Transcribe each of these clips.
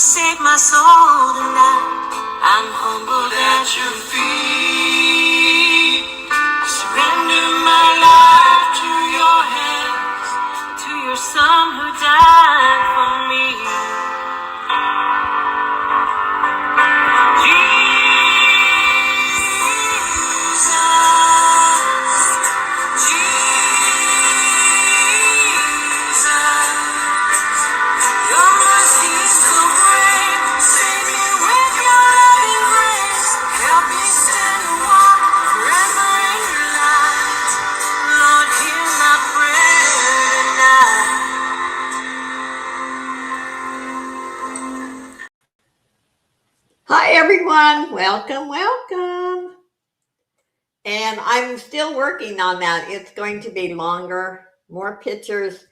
save my soul tonight. I'm humbled at your feet. I surrender my life to your hands, to your son who died for me. Hi everyone, welcome. And I'm still working on that. It's going to be longer, more pictures,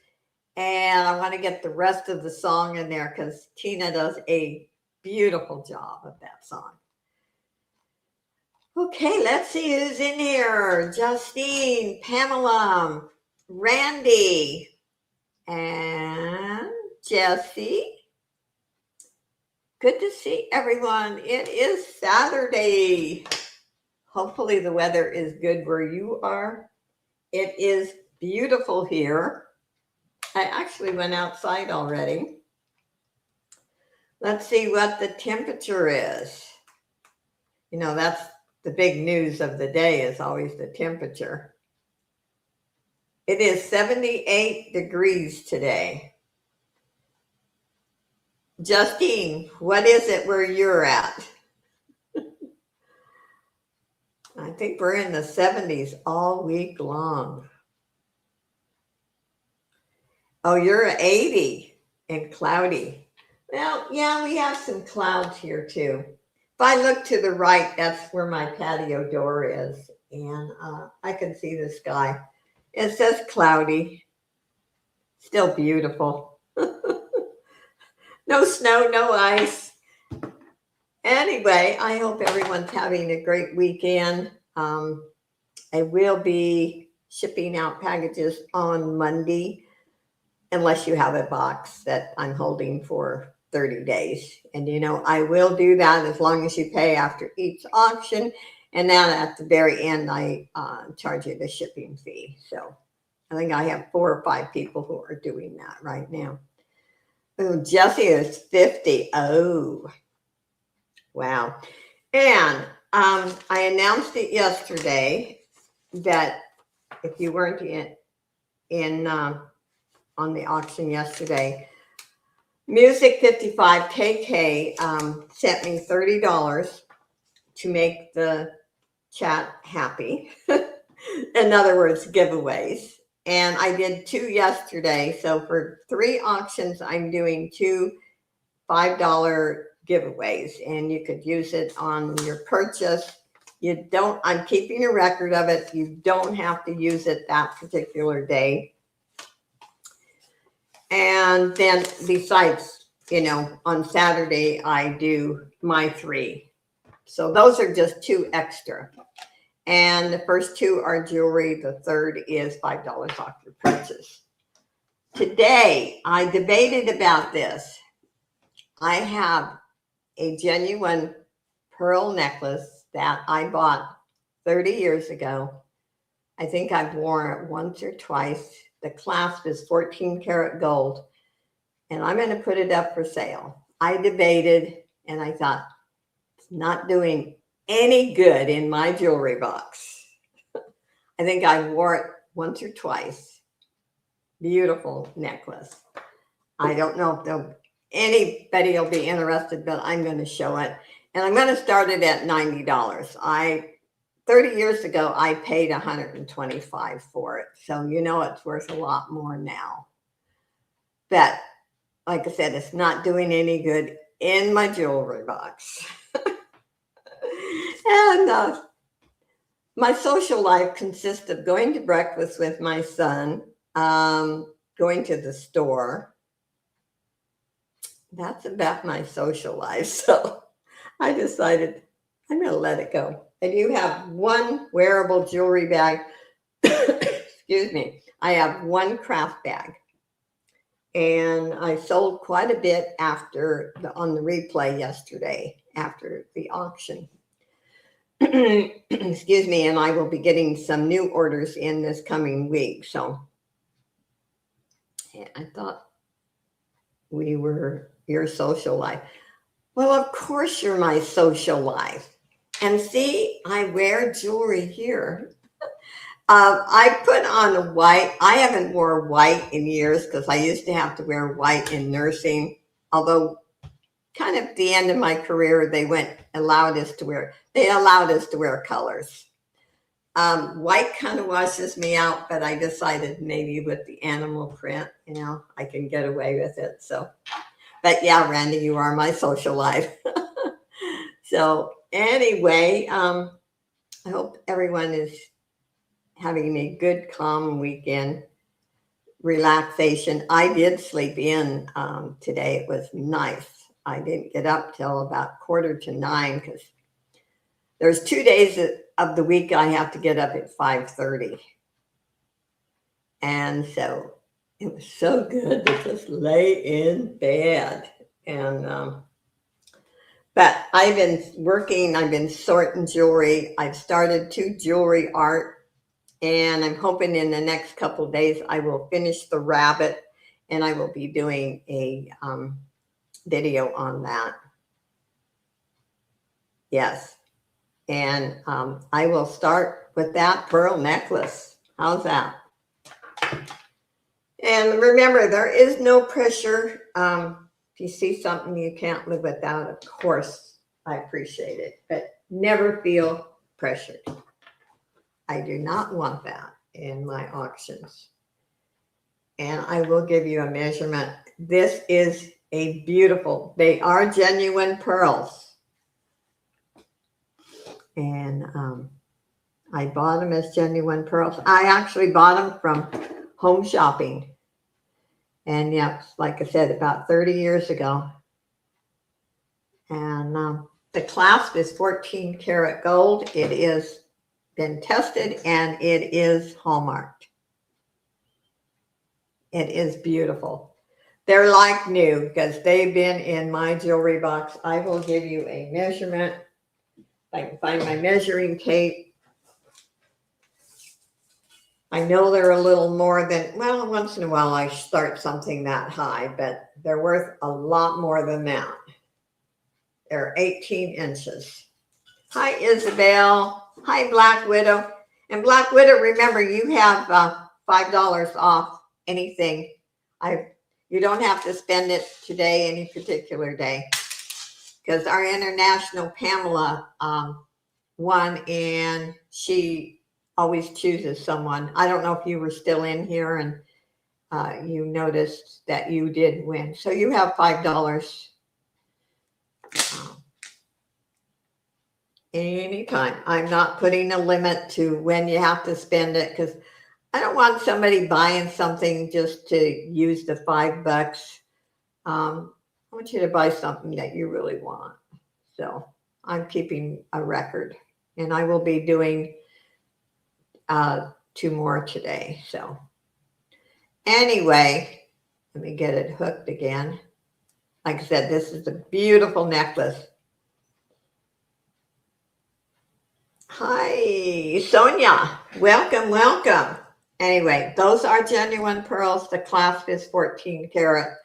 and I want to get the rest of the song in there because Tina does a beautiful job of that song. Okay, let's see who's in here. Justine, Pamela, Randy, and Jesse. Good to see everyone. It is Saturday. Hopefully the weather is good where you are. It is beautiful here. I actually went outside already. Let's see what the temperature is. You know, that's the big news of the day is always the temperature. It is 78 degrees today. Justine, what is it where you're at? I think we're in the 70s all week long. Oh, you're 80 and cloudy. Well, yeah, we have some clouds here too. If I look to the right, that's where my patio door is, and I can see the sky. It says cloudy. Still beautiful. No snow, no ice. Anyway, I hope everyone's having a great weekend. I will be shipping out packages on Monday, unless you have a box that I'm holding for 30 days. And you know, I will do that as long as you pay after each auction. And then at the very end, I charge you the shipping fee. So I think I have 4 or 5 people who are doing that right now. Oh, Jesse is 50. Oh, wow. And I announced it yesterday that if you weren't in on the auction yesterday, Music 55 KK sent me $30 to make the chat happy. In other words, giveaways. And I did 2 yesterday. So for 3 auctions, I'm doing 2 $5 giveaways, and you could use it on your purchase. I'm keeping a record of it. You don't have to use it that particular day. And then besides, you know, on Saturday, I do my 3. So those are just 2 extra. And the first 2 are jewelry. The third is $5 off your purchase. Today, I debated about this. I have a genuine pearl necklace that I bought 30 years ago. I think I've worn it once or twice. The clasp is 14 karat gold, and I'm going to put it up for sale. I debated, and I thought, it's not doing any good in my jewelry box. I think I wore it once or twice. Beautiful necklace. I don't know if anybody will be interested, but I'm going to show it. And I'm going to start it at $90. 30 years ago, I paid $125 for it. So, you know, it's worth a lot more now. But like I said, it's not doing any good in my jewelry box. And my social life consists of going to breakfast with my son, going to the store. That's about my social life. So I decided I'm going to let it go. I do have 1 wearable jewelry bag. Excuse me. I have 1 craft bag. And I sold quite a bit on the replay yesterday after the auction. Excuse me, and I will be getting some new orders in this coming week. So I thought we were your social life. Well, of course you're my social life. And see, I wear jewelry here. I put on white. I haven't worn white in years because I used to have to wear white in nursing. Although kind of at the end of my career, they allowed us to wear colors. White kind of washes me out, but I decided maybe with the animal print, I can get away with it. So, but yeah, Randy, you are my social life. So anyway, I hope everyone is having a good, calm weekend. Relaxation. I did sleep in today. It was nice. I didn't get up till about 8:45 because there's 2 days of the week I have to get up at 5:30. And so it was so good to just lay in bed. And but I've been working, I've been sorting jewelry. I've started 2 jewelry art, and I'm hoping in the next couple of days I will finish the rabbit, and I will be doing a video on that. Yes. And I will start with that pearl necklace. How's that? And remember, there is no pressure. If you see something you can't live without, of course, I appreciate it. But never feel pressured. I do not want that in my auctions. And I will give you a measurement. This is a beautiful, they are genuine pearls. And I bought them as genuine pearls. I actually bought them from Home Shopping. And yeah, like I said, about 30 years ago. And the clasp is 14 karat gold. It is been tested and it is hallmarked. It is beautiful. They're like new because they've been in my jewelry box. I will give you a measurement. If I can find my measuring tape. I know they're a little more than, well, once in a while I start something that high, but they're worth a lot more than that. They're 18 inches. Hi, Isabel. Hi, Black Widow. And Black Widow, remember, you have $5 off anything. You don't have to spend it today, any particular day. Because our international Pamela won, and she always chooses someone. I don't know if you were still in here and you noticed that you did win. So you have $5 anytime. I'm not putting a limit to when you have to spend it because I don't want somebody buying something just to use the $5. I want you to buy something that you really want. So I'm keeping a record, and I will be doing 2 more today. So anyway, let me get it hooked again. Like I said, this is a beautiful necklace. Hi, Sonia. Welcome, welcome. Anyway, those are genuine pearls. The clasp is 14 karat.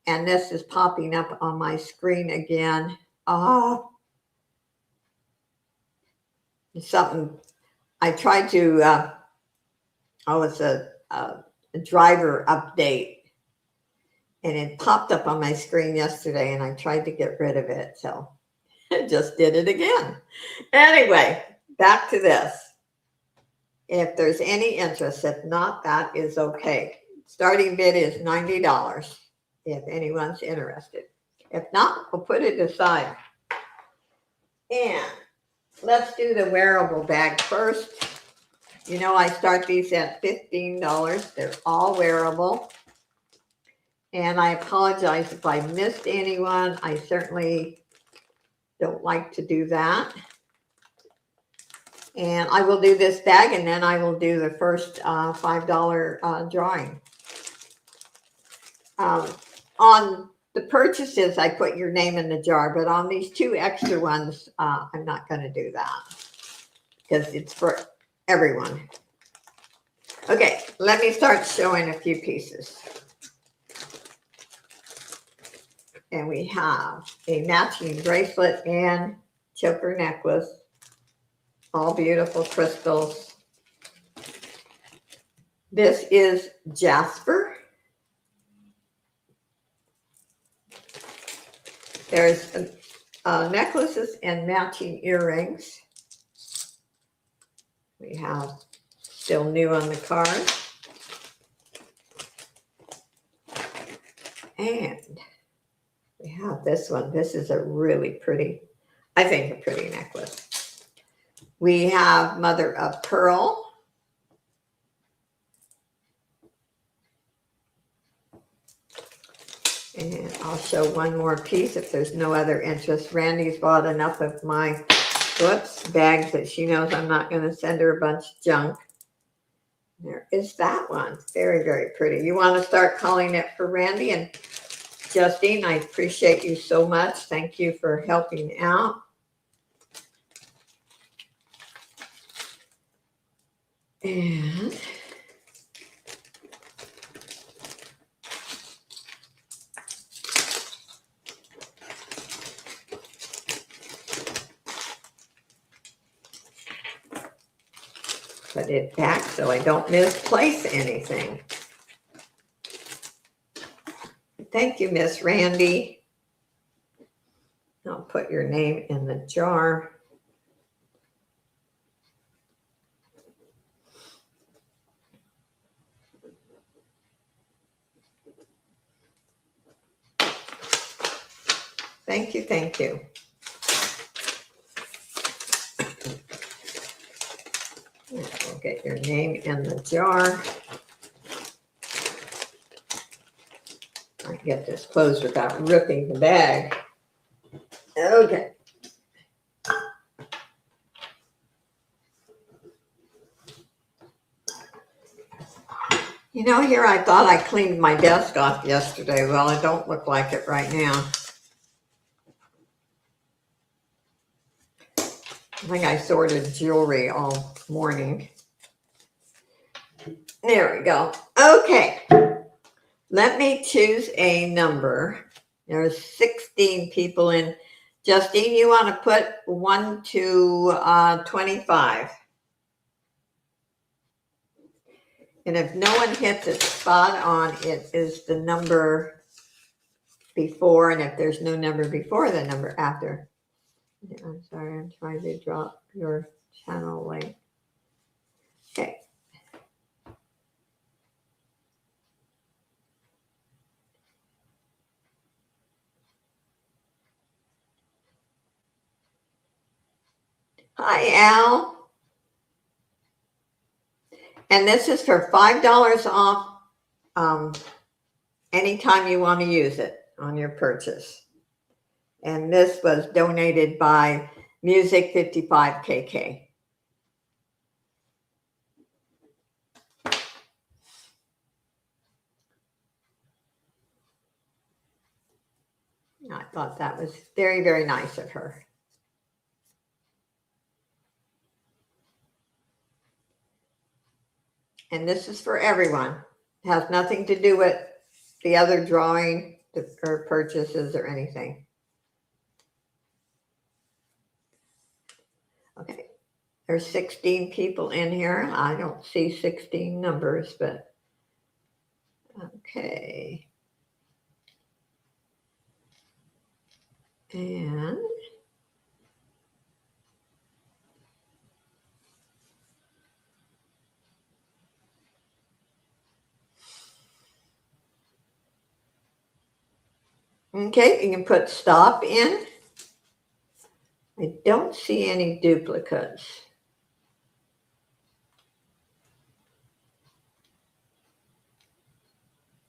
And this is popping up on my screen again. Oh, something. I tried to, it's a driver update. And it popped up on my screen yesterday, and I tried to get rid of it. So I just did it again. Anyway, back to this. If there's any interest, if not, that is okay. Starting bid is $90 if anyone's interested. If not, we'll put it aside. And let's do the wearable bag first. You know, I start these at $15. They're all wearable. And I apologize if I missed anyone. I certainly don't like to do that. And I will do this bag, and then I will do the first $5 drawing. On the purchases, I put your name in the jar, but on these two extra ones, I'm not going to do that because it's for everyone. Okay, let me start showing a few pieces. And we have a matching bracelet and choker necklace, all beautiful crystals. This is jasper. There's necklaces and matching earrings. We have still new on the card. And we have this one. This is a really pretty, I think, a pretty necklace. We have mother of pearl. And I'll show one more piece if there's no other interest. Randy's bought enough of my bags that she knows I'm not going to send her a bunch of junk. There is that one. Very, very pretty. You want to start calling it for Randy? And Justine, I appreciate you so much. Thank you for helping out. And put it back so I don't misplace anything. Thank you, Miss Randy. I'll put your name in the jar. Thank you, thank you. We'll get your name in the jar. I can get this closed without ripping the bag. Okay. You know, here I thought I cleaned my desk off yesterday. Well, it don't look like it right now. I think I sorted jewelry all morning. There we go. Okay. Let me choose a number. There's 16 people in. Justine, you want to put 1 to 25. And if no one hits it spot on, it is the number before. And if there's no number before, the number after. I'm sorry, I'm trying to drop your channel link. Okay. Hi, Al. And this is for $5 off anytime you want to use it on your purchase. And this was donated by Music 55KK. I thought that was very, very nice of her. And this is for everyone. It has nothing to do with the other drawing or purchases or anything. Okay, there's 16 people in here. I don't see 16 numbers, but okay. And okay, you can put stop in. I don't see any duplicates.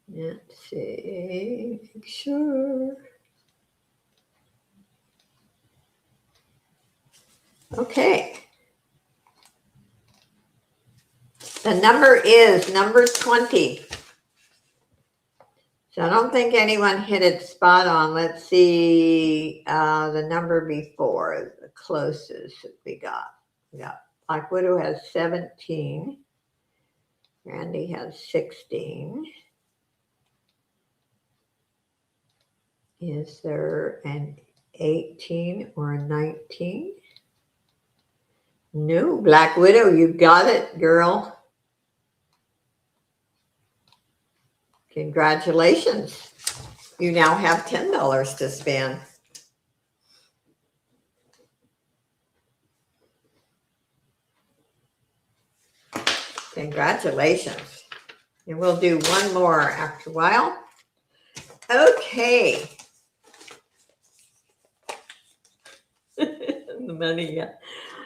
Let's see, make sure. Okay. The number is number 20. So I don't think anyone hit it spot on. Let's see the number before, the closest that we got. Yeah, Black Widow has 17. Randy has 16. Is there an 18 or a 19? No, Black Widow, you got it, girl. Congratulations. You now have $10 to spend. Congratulations. And we'll do one more after a while. Okay. The money, yeah.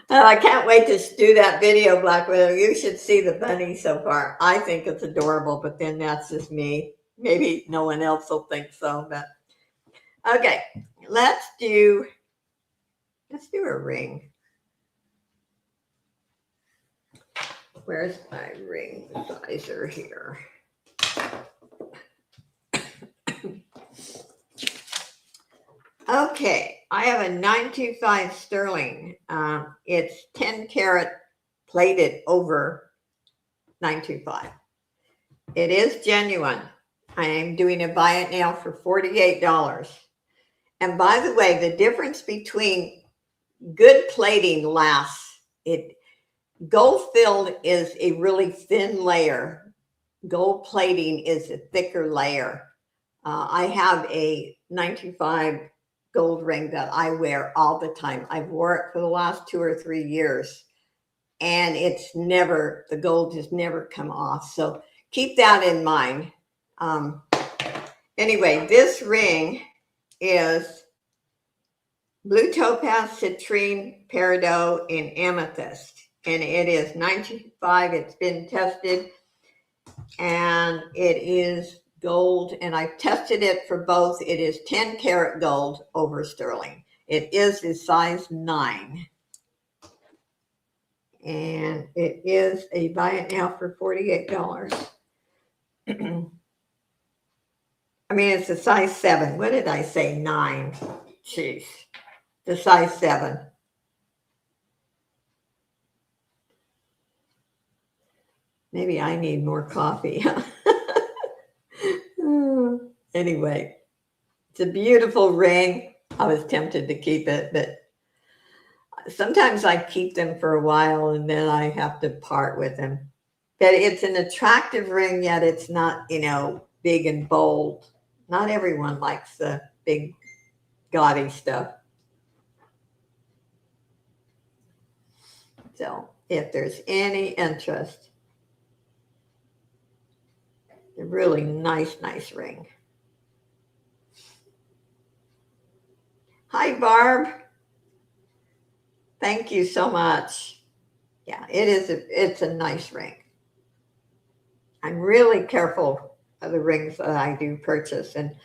Oh, I can't wait to do that video, Black Widow. You should see the bunny so far. I think it's adorable, but then that's just me. Maybe no one else will think so, but okay. Let's do a ring. Where's my ring sizer here? Okay, I have a 925 sterling. It's 10 karat plated over 925. It is genuine. I am doing a buy it now for $48. And by the way, the difference between good plating lasts. Gold filled is a really thin layer. Gold plating is a thicker layer. I have a 925 gold ring that I wear all the time. I've wore it for the last 2 or 3 years, and the gold has never come off. So keep that in mind. Anyway, this ring is blue topaz, citrine, peridot, and amethyst. And it is 925. It's been tested, and it is gold. And I've tested it for both. It is 10 karat gold over sterling. It is a size 9. And it is a buy it now for $48. I mean, it's a size 7. What did I say? 9. Jeez. The size 7. Maybe I need more coffee. Anyway, it's a beautiful ring. I was tempted to keep it, but sometimes I keep them for a while and then I have to part with them. But it's an attractive ring, yet it's not, big and bold. Not everyone likes the big, gaudy stuff. So if there's any interest, a really nice ring. Hi, Barb. Thank you so much. Yeah, it's a nice ring. I'm really careful of the rings that I do purchase. And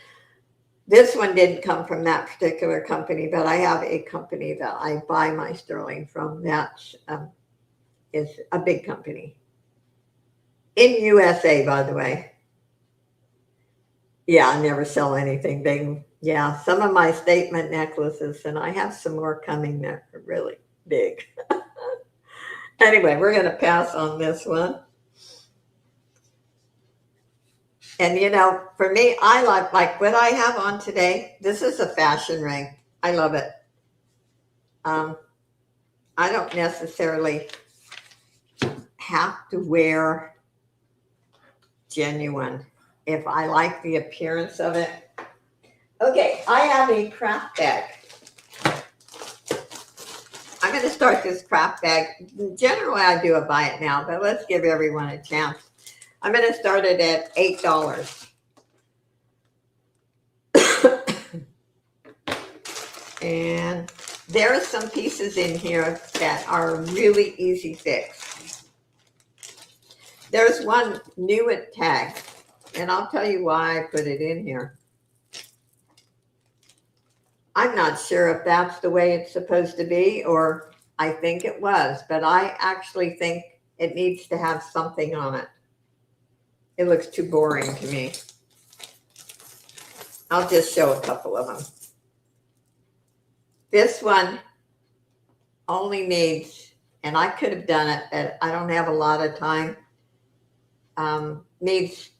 this one didn't come from that particular company, but I have a company that I buy my sterling from that is a big company. In USA, by the way. Yeah, I never sell anything big. Yeah, some of my statement necklaces, and I have some more coming that are really big. Anyway, we're going to pass on this one. And for me, I like what I have on today. This is a fashion ring. I love it. I don't necessarily have to wear genuine if I like the appearance of it. Okay, I have a craft bag. I'm going to start this craft bag. Generally, I do a buy it now, but let's give everyone a chance. I'm going to start it at $8. And there are some pieces in here that are really easy fix. There's one new tag, and I'll tell you why I put it in here. I'm not sure if that's the way it's supposed to be, or I think it was, but I actually think it needs to have something on it. It looks too boring to me. I'll just show a couple of them. This one only needs, and I could have done it, but I don't have a lot of time. Needs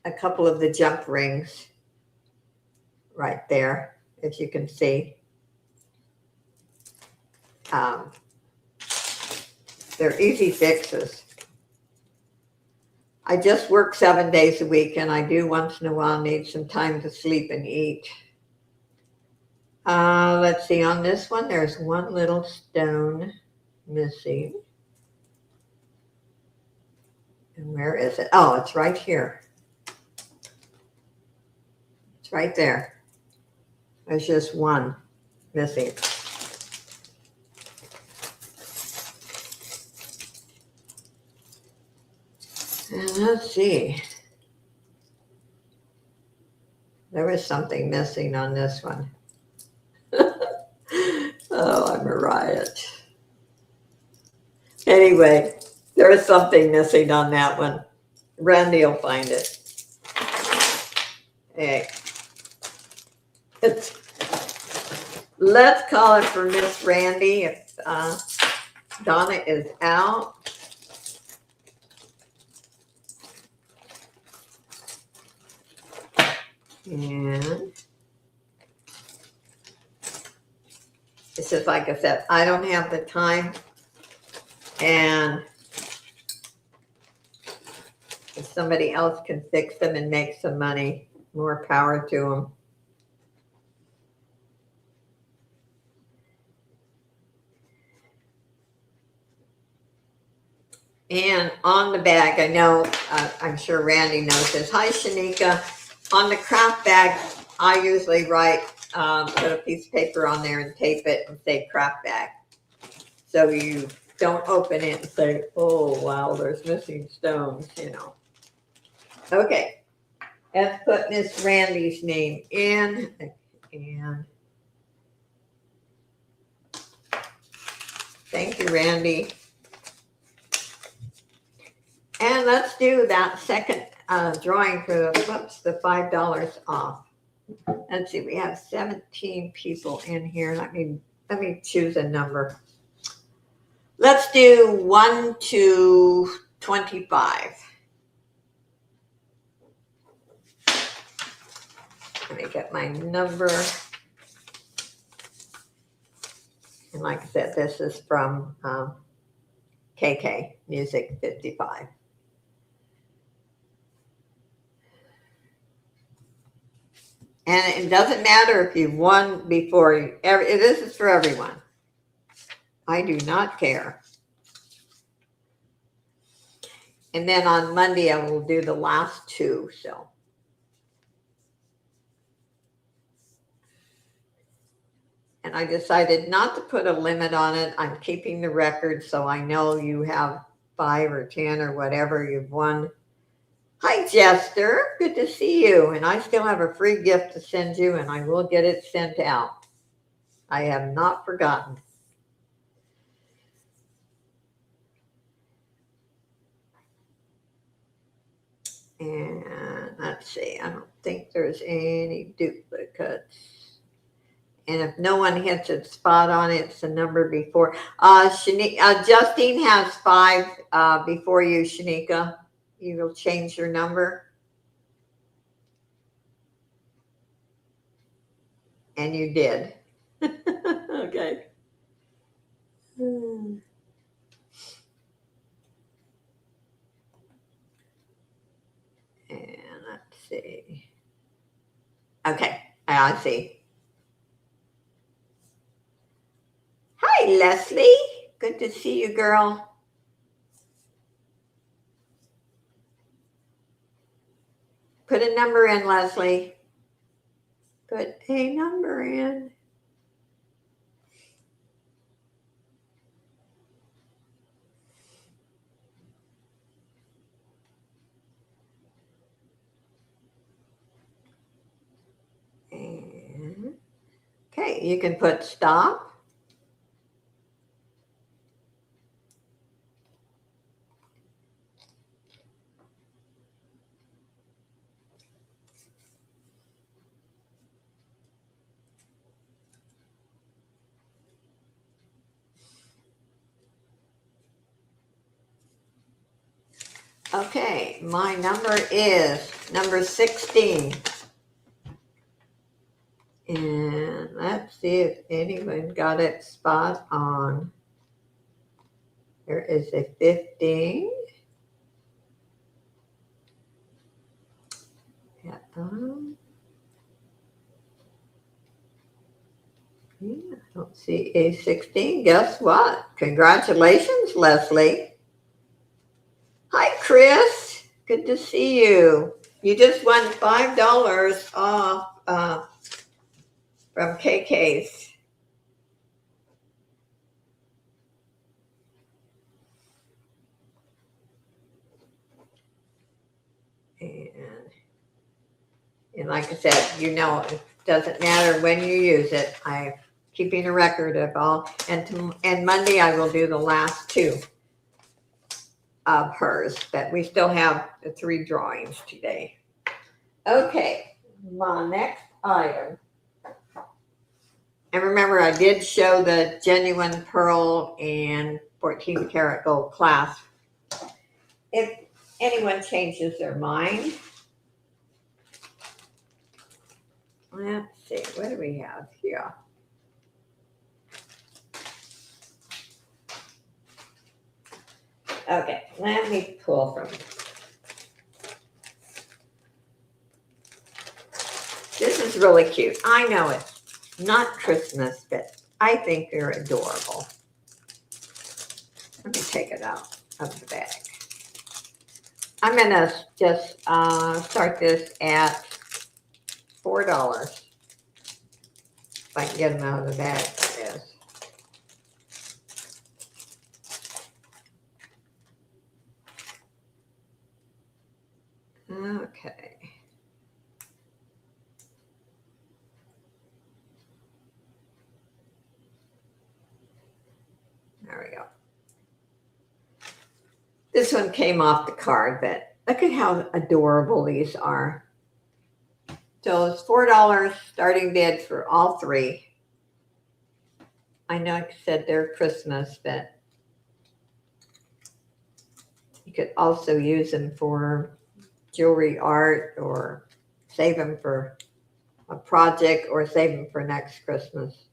a couple of the jump rings right there, if you can see. They're easy fixes. I just work 7 days a week, and I do once in a while need some time to sleep and eat. Let's see, on this one, there's one little stone missing. And where is it? Oh, it's right here. It's right there. There's just one missing. And let's see. There was something missing on this one. Oh, I'm a riot. Anyway, there is something missing on that one. Randy will find it. Hey. Let's call it for Miss Randy if Donna is out. And it's just like I said, I don't have the time. And if somebody else can fix them and make some money, more power to them. And on the bag, I know, I'm sure Randy knows this. Hi, Shanika. On the craft bag, I usually write, put a piece of paper on there and tape it and say craft bag. So you don't open it and say, oh, wow, there's missing stones, you know. Okay, let's put Miss Randy's name in. And thank you, Randy. And let's do that second drawing for the $5 off. Let's see, we have 17 people in here. Let me choose a number. Let's do 1 to 25. Let me get my number. And like I said, this is from KK Music 55. And it doesn't matter if you've won before. This is for everyone. I do not care. And then on Monday, I will do the last two. So. And I decided not to put a limit on it. I'm keeping the record so I know you have 5 or 10 or whatever you've won. Hi, Jester. Good to see you. And I still have a free gift to send you, and I will get it sent out. I have not forgotten. And let's see. I don't think there's any duplicates. And if no one hits a spot on it, it's the number before. Justine has 5 before you, Shanika. You will change your number. And you did. Okay. And let's see. Okay, I see. Hi, Leslie. Good to see you, girl. Put a number in, Leslie. Put a number in. And okay, you can put stop. Okay, my number is number 16. And let's see if anyone got it spot on. There is a 15. Yeah, I don't see a 16. Guess what? Congratulations, Leslie. Hi, Chris. Good to see you. You just won $5 off from KK's. And like I said, it doesn't matter when you use it. I'm keeping a record of all. And Monday I will do the last two of hers, but we still have the 3 drawings today. Okay, my next item. And remember, I did show the genuine pearl and 14 karat gold clasp. If anyone changes their mind, let's see, what do we have here? Okay, let me pull from it. This is really cute. I know it's not Christmas, but I think they're adorable. Let me take it out of the bag. I'm going to just start this at $4. If I can get them out of the bag, that is. Okay. There we go. This one came off the card, but look at how adorable these are. So it's $4 starting bid for all 3. I know I said they're Christmas, but you could also use them for jewelry art or save them for a project or save them for next Christmas.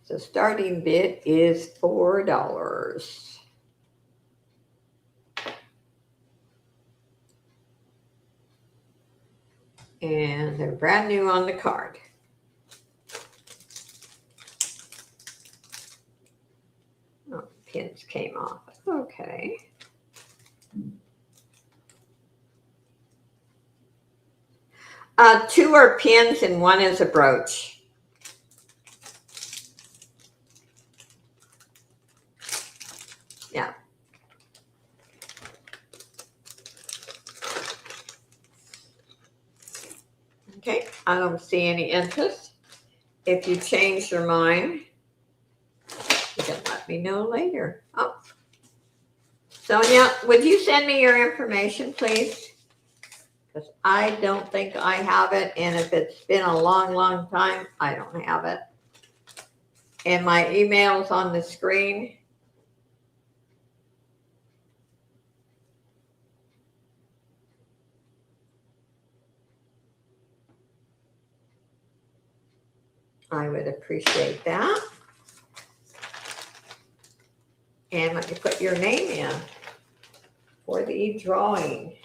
So starting bid is $4. And they're brand new on the card. Oh, pins came off. Okay. 2 are pins and 1 is a brooch. Yeah. Okay, I don't see any interest. If you change your mind, you can let me know later. Oh, Sonia, would you send me your information, please? Because I don't think I have it, and if it's been a long, long time, I don't have it. And my email's on the screen. I would appreciate that. And let me put your name in for the drawing.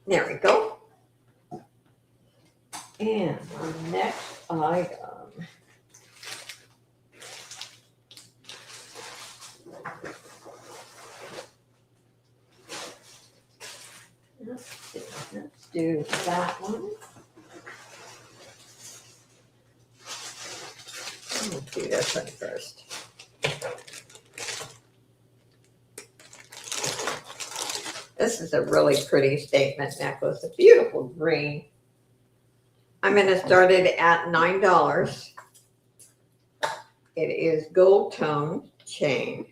There we go. And our next item. Let's do that one. Let's do this one first. This is a really pretty statement necklace, a beautiful green. I'm going to start it at $9. It is gold tone chain,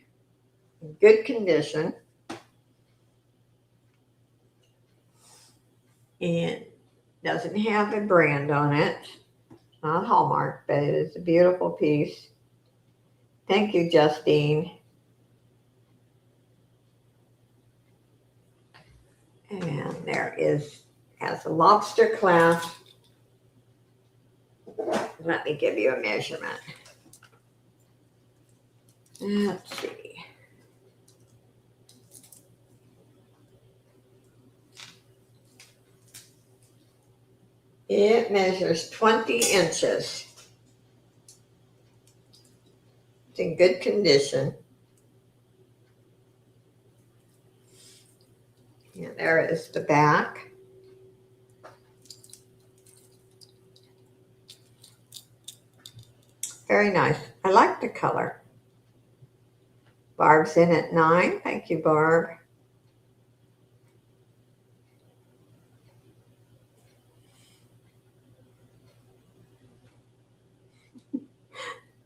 in good condition. and doesn't have a brand on it. It's not Hallmark, but it is a beautiful piece. Thank you, Justine. And there has a lobster clasp. Let me give you a measurement. Let's see. It measures 20 inches. It's in good condition. And there is the back. Very nice. I like the color. Barb's in at 9. Thank you, Barb.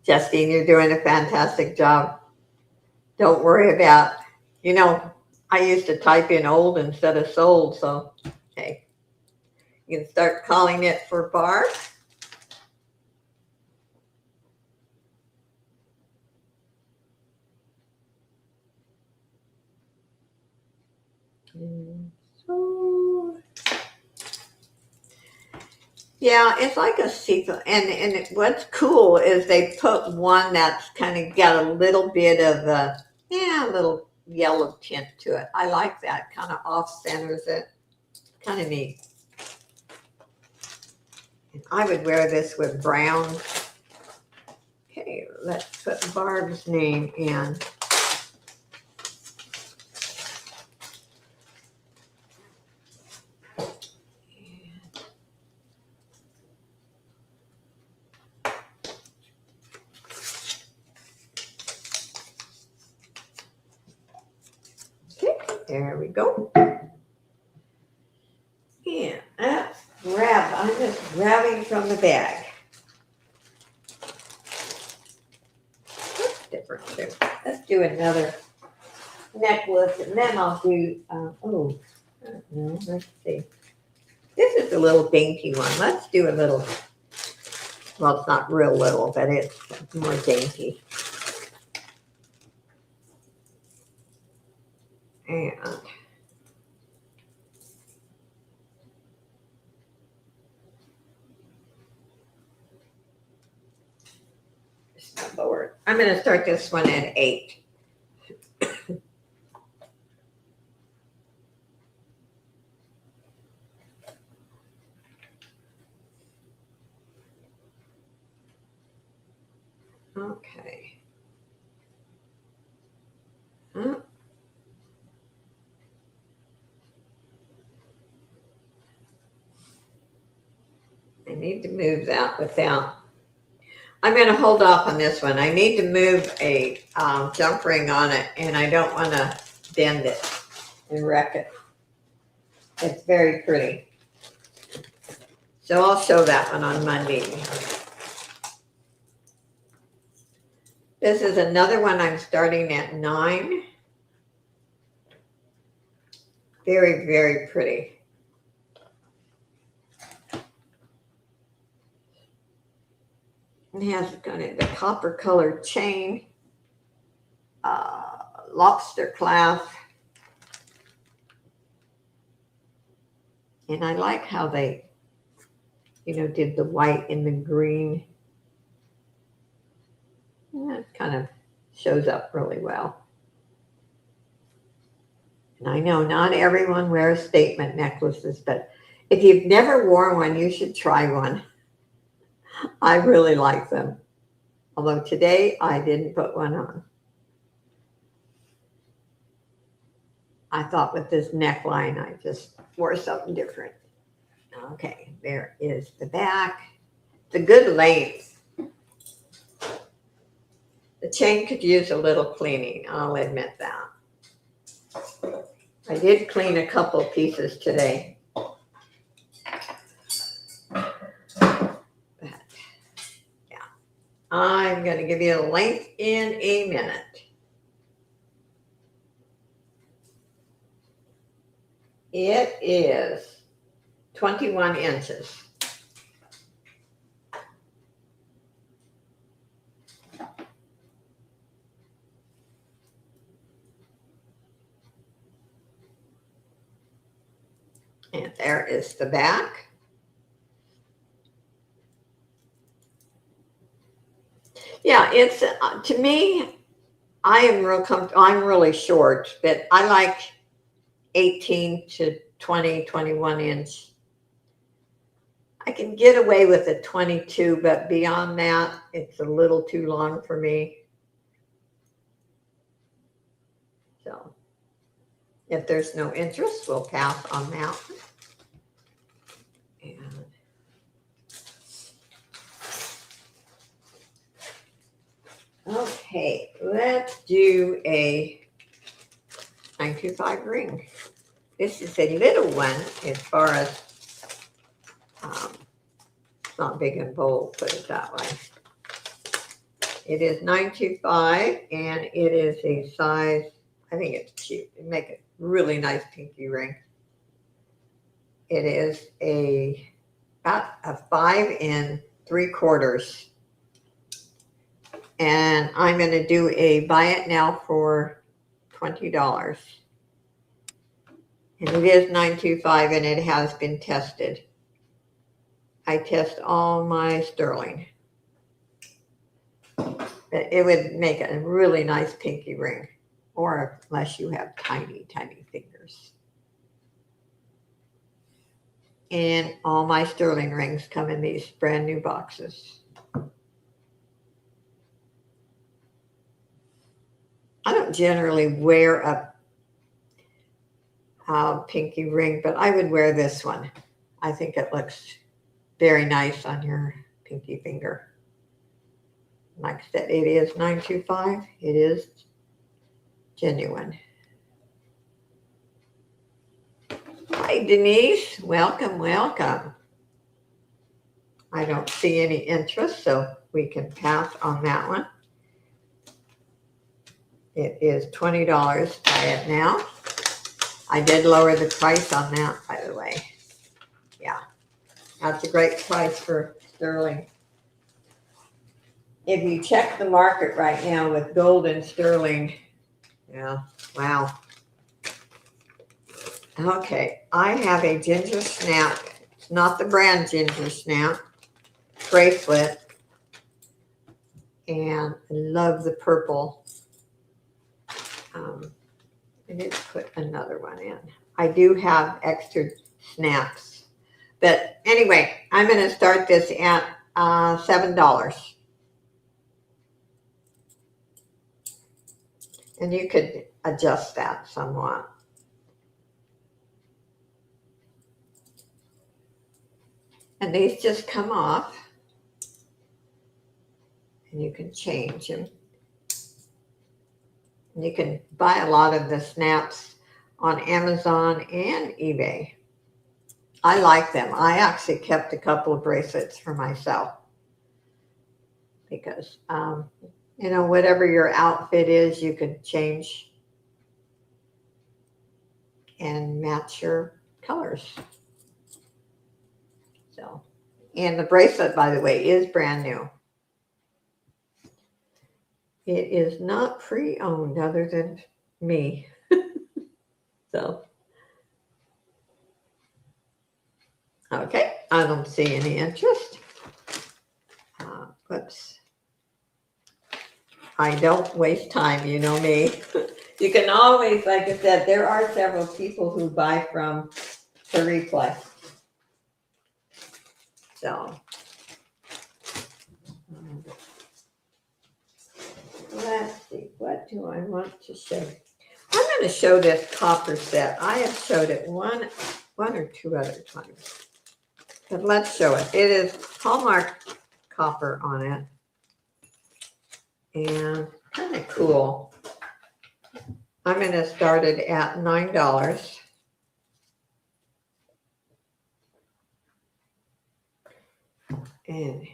Justine, you're doing a fantastic job. Don't worry about, I used to type in old instead of sold, so hey, you can start calling it for Barb. So, yeah, it's like a sequel. And what's cool is they put one that's kind of got a little bit of a little yellow tint to it. I like that. Kind of off centers it. Kind of neat. And I would wear this with brown. Okay, let's put Barb's name in. Okay, there we go. And I'm just grabbing from the bag. That's different too. Let's do another necklace, and then I'll do, I don't know, let's see. This is a little dainty one. Let's do a little, well, it's not real little, but it's more dainty. And Lord, I'm going to start this one at 8. Okay. I need to move that without. I'm going to hold off on this one. I need to move a jump ring on it, and I don't want to bend it and wreck it. It's very pretty. So I'll show that one on Monday. This is another one I'm starting at 9. Very, very pretty. It has kind of the copper colored chain, lobster clasp. And I like how they, did the white and the green. And that kind of shows up really well. And I know not everyone wears statement necklaces, but if you've never worn one, you should try one. I really like them. Although today I didn't put one on. I thought with this neckline, I just wore something different. Okay, there is the back. It's a good length. The chain could use a little cleaning, I'll admit that. I did clean a couple pieces today. But, yeah, I'm going to give you a length in a minute. It is 21 inches. And there is the back. Yeah, it's to me, I am real comfortable. I'm really short, but I like 18 to 20, 21 inch. I can get away with a 22, but beyond that, it's a little too long for me. So if there's no interest, we'll pass on that. And okay, let's do a 925 ring. This is a little one as far as, it's not big and bold, put it that way. It is 925 and it is a size, I think it's cute. It'd make a really nice pinky ring. It is about a 5 3/4. And I'm going to do a buy it now for $20. And it is 925 and it has been tested. I test all my sterling. It would make a really nice pinky ring, or unless you have tiny, tiny fingers. And all my sterling rings come in these brand new boxes. I don't generally wear a pinky ring, but I would wear this one. I think it looks very nice on your pinky finger. Like I said, it is 925. It is genuine. Hi, Denise. Welcome, welcome. I don't see any interest, so we can pass on that one. It is $20. Buy it now. I did lower the price on that, by the way. Yeah, that's a great price for sterling. If you check the market right now with gold and sterling, yeah, wow. Okay, I have a ginger snap. It's not the brand ginger snap bracelet. And I love the purple. I need to put another one in. I do have extra snaps. But anyway, I'm going to start this at $7. And you could adjust that somewhat. And these just come off. And you can change them. And you can buy a lot of the snaps on Amazon and eBay. I like them. I actually kept a couple of bracelets for myself. Because, you know, whatever your outfit is, you can change and match your colors. So, and the bracelet, by the way, is brand new. It is not pre-owned other than me. So, okay, I don't see any interest. Whoops. I don't waste time, you know me. You can always, like I said, there are several people who buy from the replay. So, let's see, what do I want to show? I'm going to show this copper set. I have showed it one or two other times. But let's show it. It is Hallmark copper on it. And kind of cool. I'm going to start it at $9. And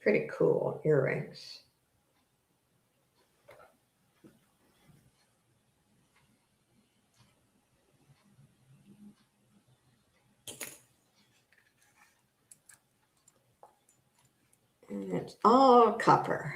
pretty cool earrings. And it's all copper.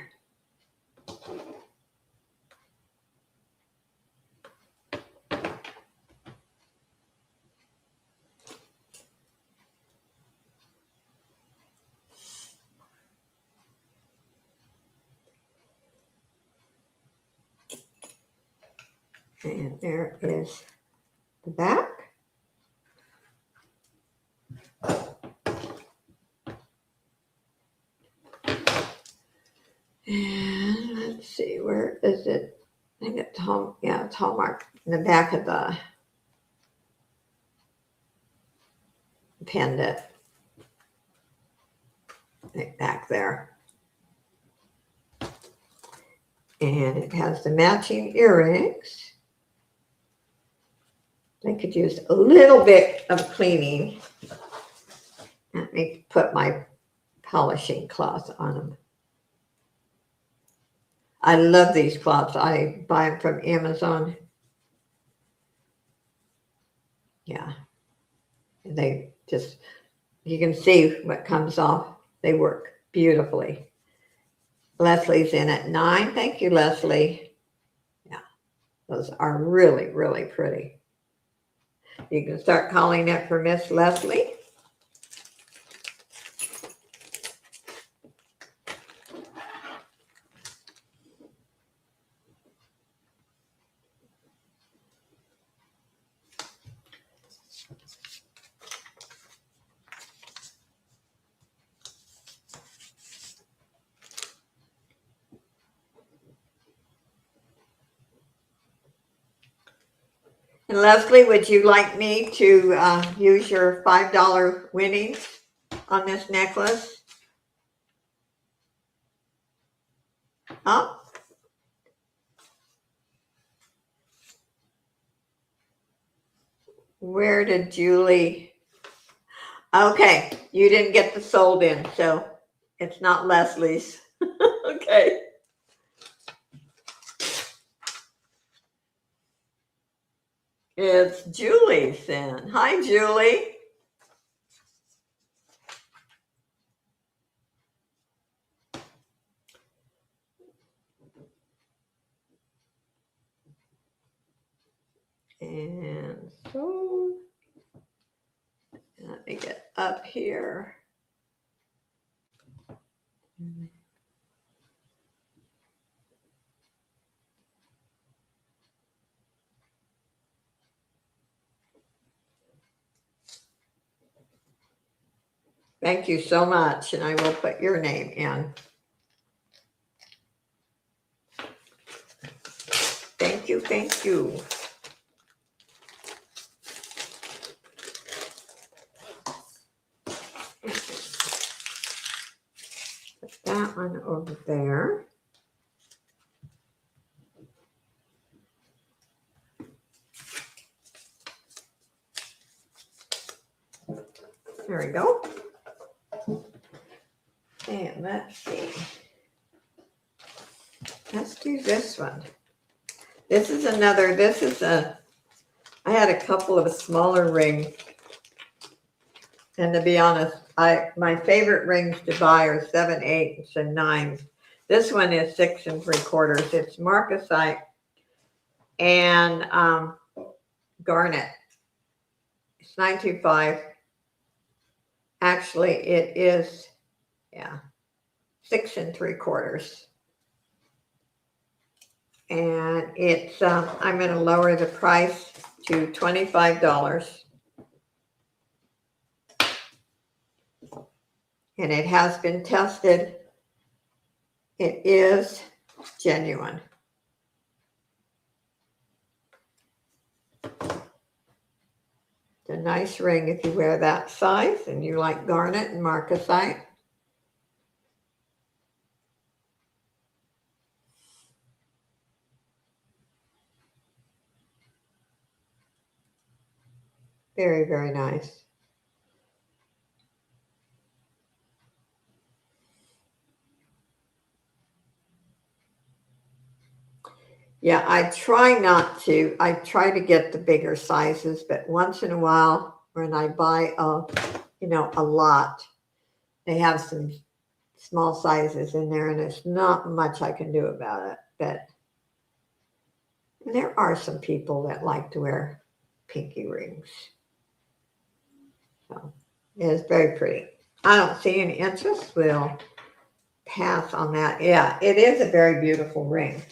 And there is the back. And let's see, where is it? I think it's home. Yeah, it's Hallmark in the back of the pendant. Right back there. And it has the matching earrings. I could use a little bit of cleaning. Let me put my polishing cloth on them. I love these cloths. I buy them from Amazon. Yeah. They just, you can see what comes off. They work beautifully. Leslie's in at 9. Thank you, Leslie. Yeah, those are really, really pretty. You can start calling it for Miss Leslie. And Leslie, would you like me to use your $5 winnings on this necklace? Huh? Where did Julie? Okay, you didn't get the sold in, so it's not Leslie's. Okay. It's Julie's then. Hi, Julie. And so let me get up here. Thank you so much, and I will put your name in. Thank you, thank you. Put that one over there. There we go. And let's see. Let's do this one. This is I had a couple of smaller rings. And to be honest, my favorite rings to buy are 7/8 and 9. This one is 6 3/4. It's marcasite and garnet. It's 925. Actually, it is, 6 3/4. And it's I'm going to lower the price to $25. And it has been tested. It is genuine. It's a nice ring if you wear that size and you like garnet and marcasite. Very, very nice. Yeah, I try to get the bigger sizes, but once in a while when I buy a lot, they have some small sizes in there, and there's not much I can do about it. But there are some people that like to wear pinky rings. So it is very pretty. I don't see any interest. We'll pass on that. Yeah, it is a very beautiful ring.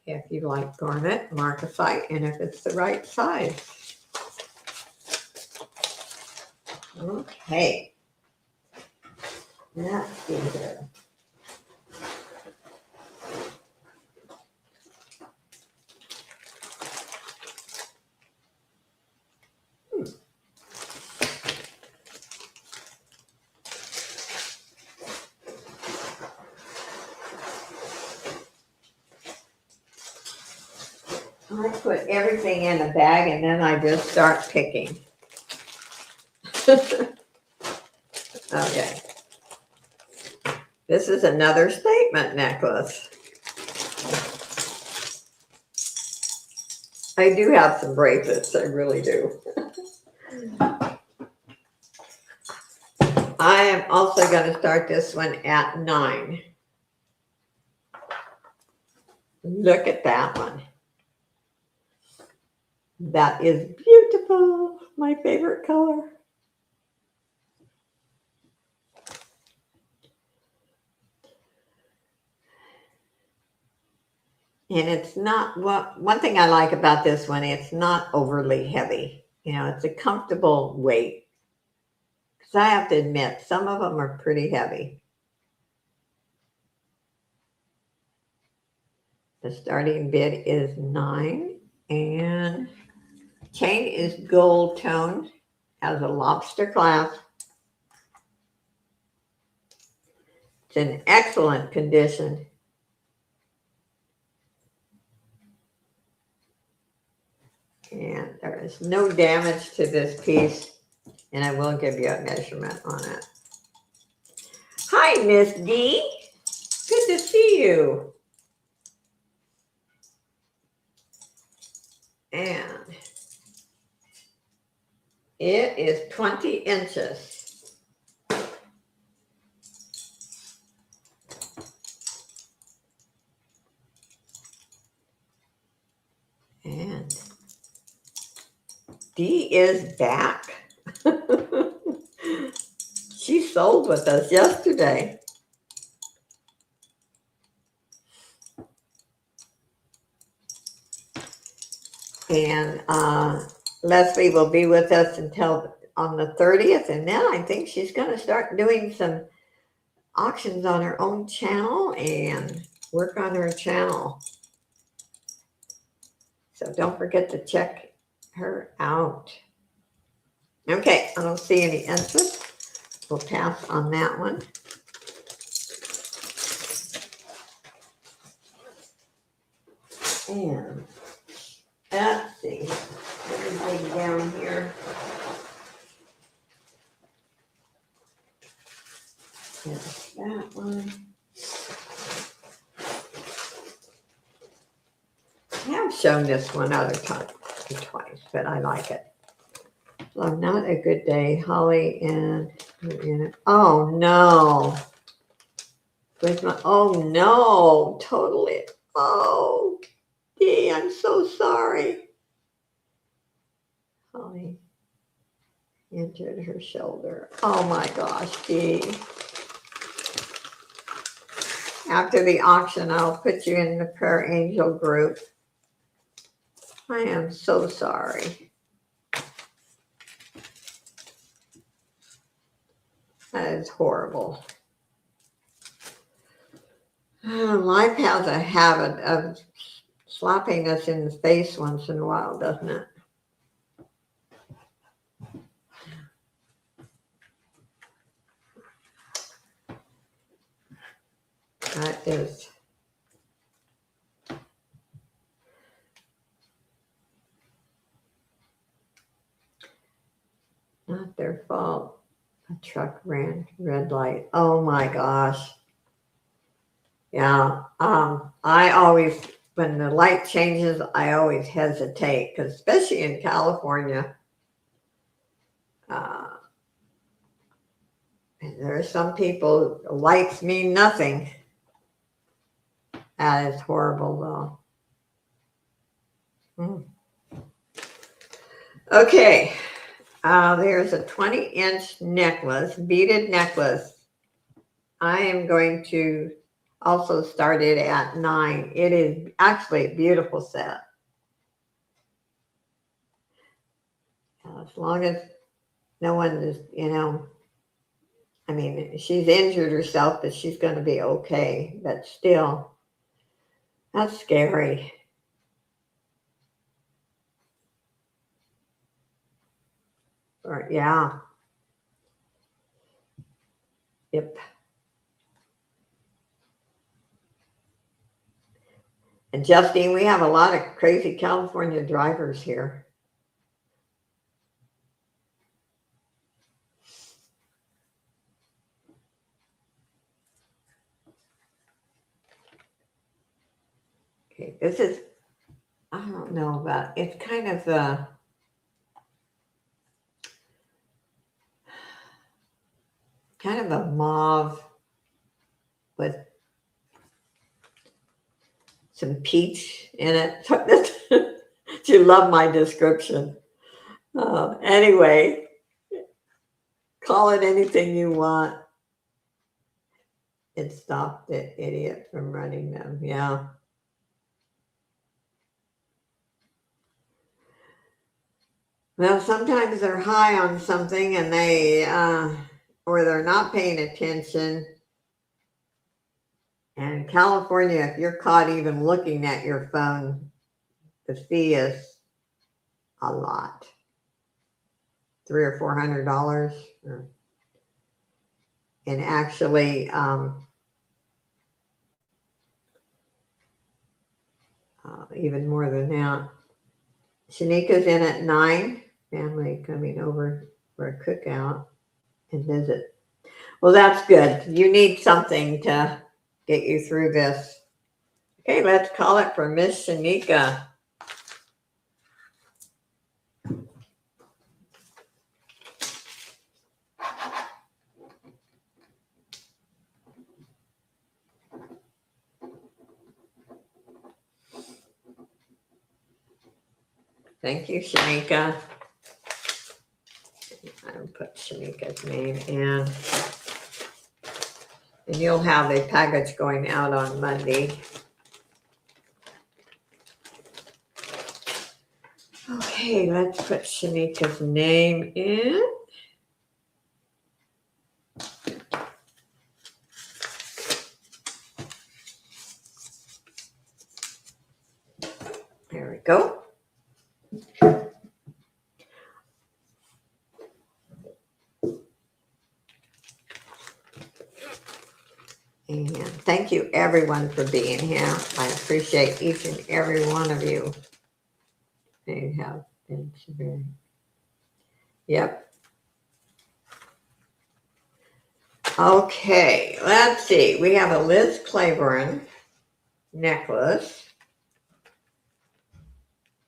If you like garnet, marcasite, and if it's the right size. Okay. Let's see here. I put everything in a bag and then I just start picking. Okay. This is another statement necklace. I do have some bracelets, I really do. I am also going to start this one at 9. Look at that one. That is beautiful. My favorite color. And it's not, one thing I like about this one, it's not overly heavy. You know, it's a comfortable weight. Because I have to admit, some of them are pretty heavy. The starting bid is 9. And chain is gold toned. Has a lobster clasp. It's in excellent condition. And there is no damage to this piece. And I will give you a measurement on it. Hi, Miss D. Good to see you. And it is 20 inches. And D is back. She sold with us yesterday. And Leslie will be with us until on the 30th. And then I think she's going to start doing some auctions on her own channel and work on her channel. So don't forget to check her out. Okay, I don't see any interest. We'll pass on that one. And let's see, everything down here. There's that one. I have shown this one other time, twice, but I like it. So not a good day, Holly, and oh no. Where's my, oh no, totally. Oh, Dee, I'm so sorry. Holly injured her shoulder. Oh my gosh, Dee. After the auction, I'll put you in the prayer angel group. I am so sorry. That is horrible. Life has a habit of slapping us in the face once in a while, doesn't it? That is not their fault. A truck ran red light. Oh my gosh. Yeah. I always, when the light changes, I always hesitate, because especially in California, And there are some people, likes mean nothing. That is horrible, though. Okay. There's a 20-inch necklace, beaded necklace. I am going to also start it at 9. It is actually a beautiful set. As long as no one is, I mean, she's injured herself, but she's going to be okay. But still, that's scary. Or, yeah. Yep. And Justine, we have a lot of crazy California drivers here. Okay, this is, I don't know about, it's kind of a mauve with some peach in it. You love my description. Anyway, call it anything you want. It stopped the idiot from running them. Yeah. Well, sometimes they're high on something and they, or they're not paying attention. And in California, if you're caught even looking at your phone, the fee is a lot. $300 or $400. And actually, even more than that. Shanika's in at 9. Family coming over for a cookout and visit. Well, that's good. You need something to get you through this. Okay, let's call it for Miss Shanika. Thank you, Shanika. I'll put Shanika's name in. And you'll have a package going out on Monday. Okay, let's put Shanika's name in. There we go. And thank you everyone for being here. I appreciate each and every one of you. They have been severe. Yep. Okay, let's see. We have a Liz Claiborne necklace.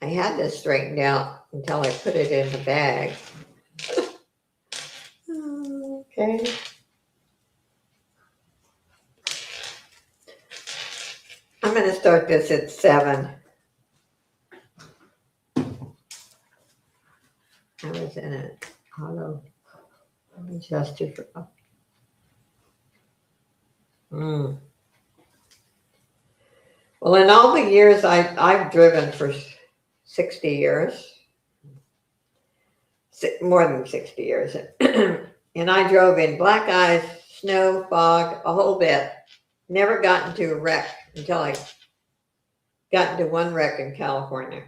I had this straightened out until I put it in the bag. Okay. I'm going to start this at 7. I was in an auto adjuster for. Well, in all the years I've driven for 60 years, more than 60 years, and I drove in black ice, snow, fog, a whole bit. Never got into a wreck until I got into one wreck in California.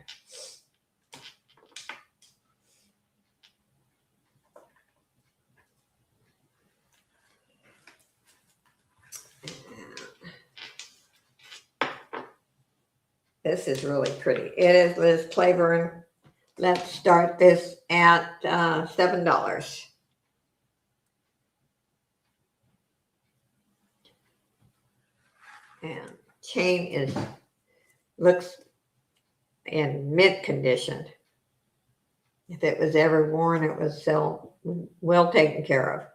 This is really pretty. It is Liz Claiborne. Let's start this at $7. And chain looks in mint condition. If it was ever worn, it was well taken care of.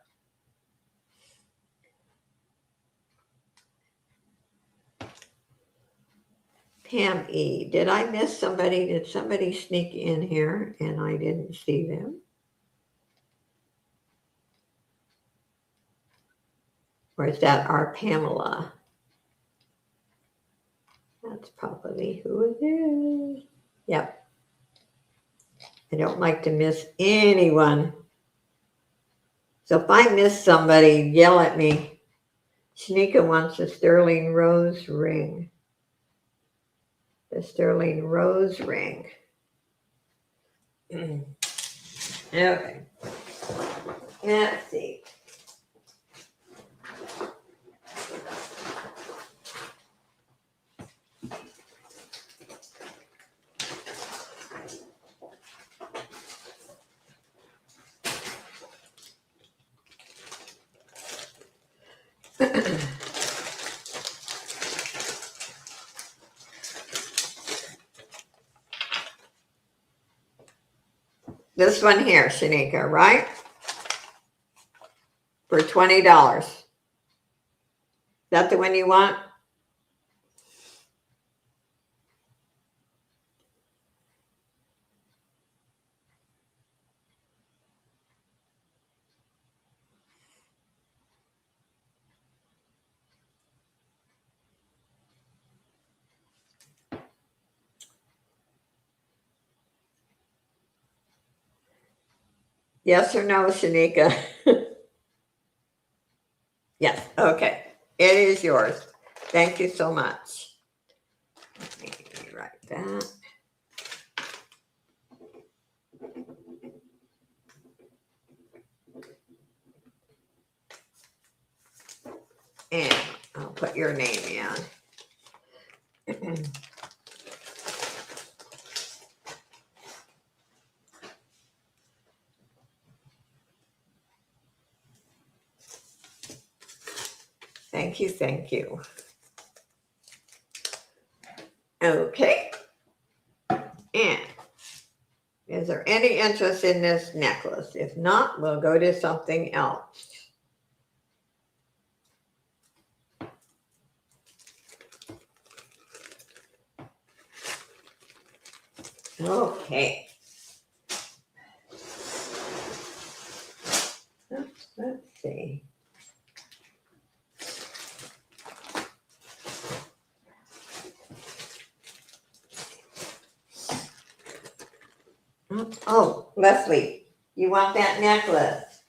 Pam E. Did I miss somebody? Did somebody sneak in here and I didn't see them? Or is that our Pamela? That's probably who it is. Yep. I don't like to miss anyone. So if I miss somebody, yell at me. Shanika wants a sterling rose ring. The sterling rose ring. Okay. Let's see. This one here, Shanika, right? For $20. Is that the one you want? Yes or no, Shanika? Yes. Okay. It is yours. Thank you so much. Let me write that. And I'll put your name in. Thank you, thank you. Okay. And is there any interest in this necklace? If not, we'll go to something else. Okay. Let's see. Oh, Leslie, you want that necklace?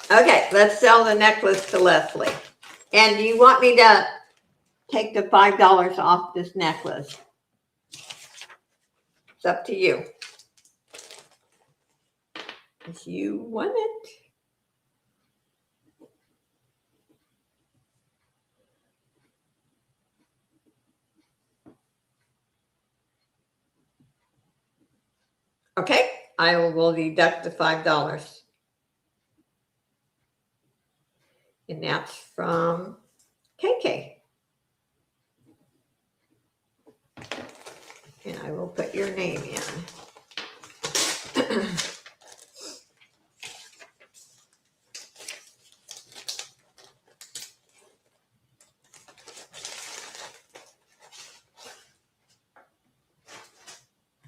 Okay, let's sell the necklace to Leslie. And do you want me to take the $5 off this necklace? It's up to you. If you want it. Okay, I will deduct the $5. And that's from KK. And I will put your name in.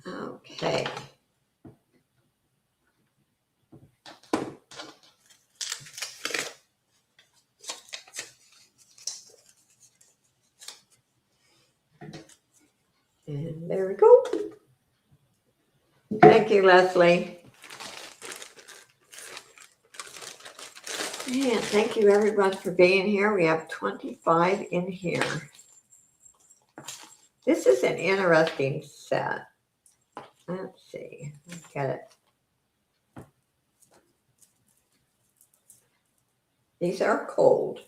Okay. And there we go. Thank you, Leslie. And thank you, everyone, for being here. We have 25 in here. This is an interesting set. Let's see. Let's get it. These are cold.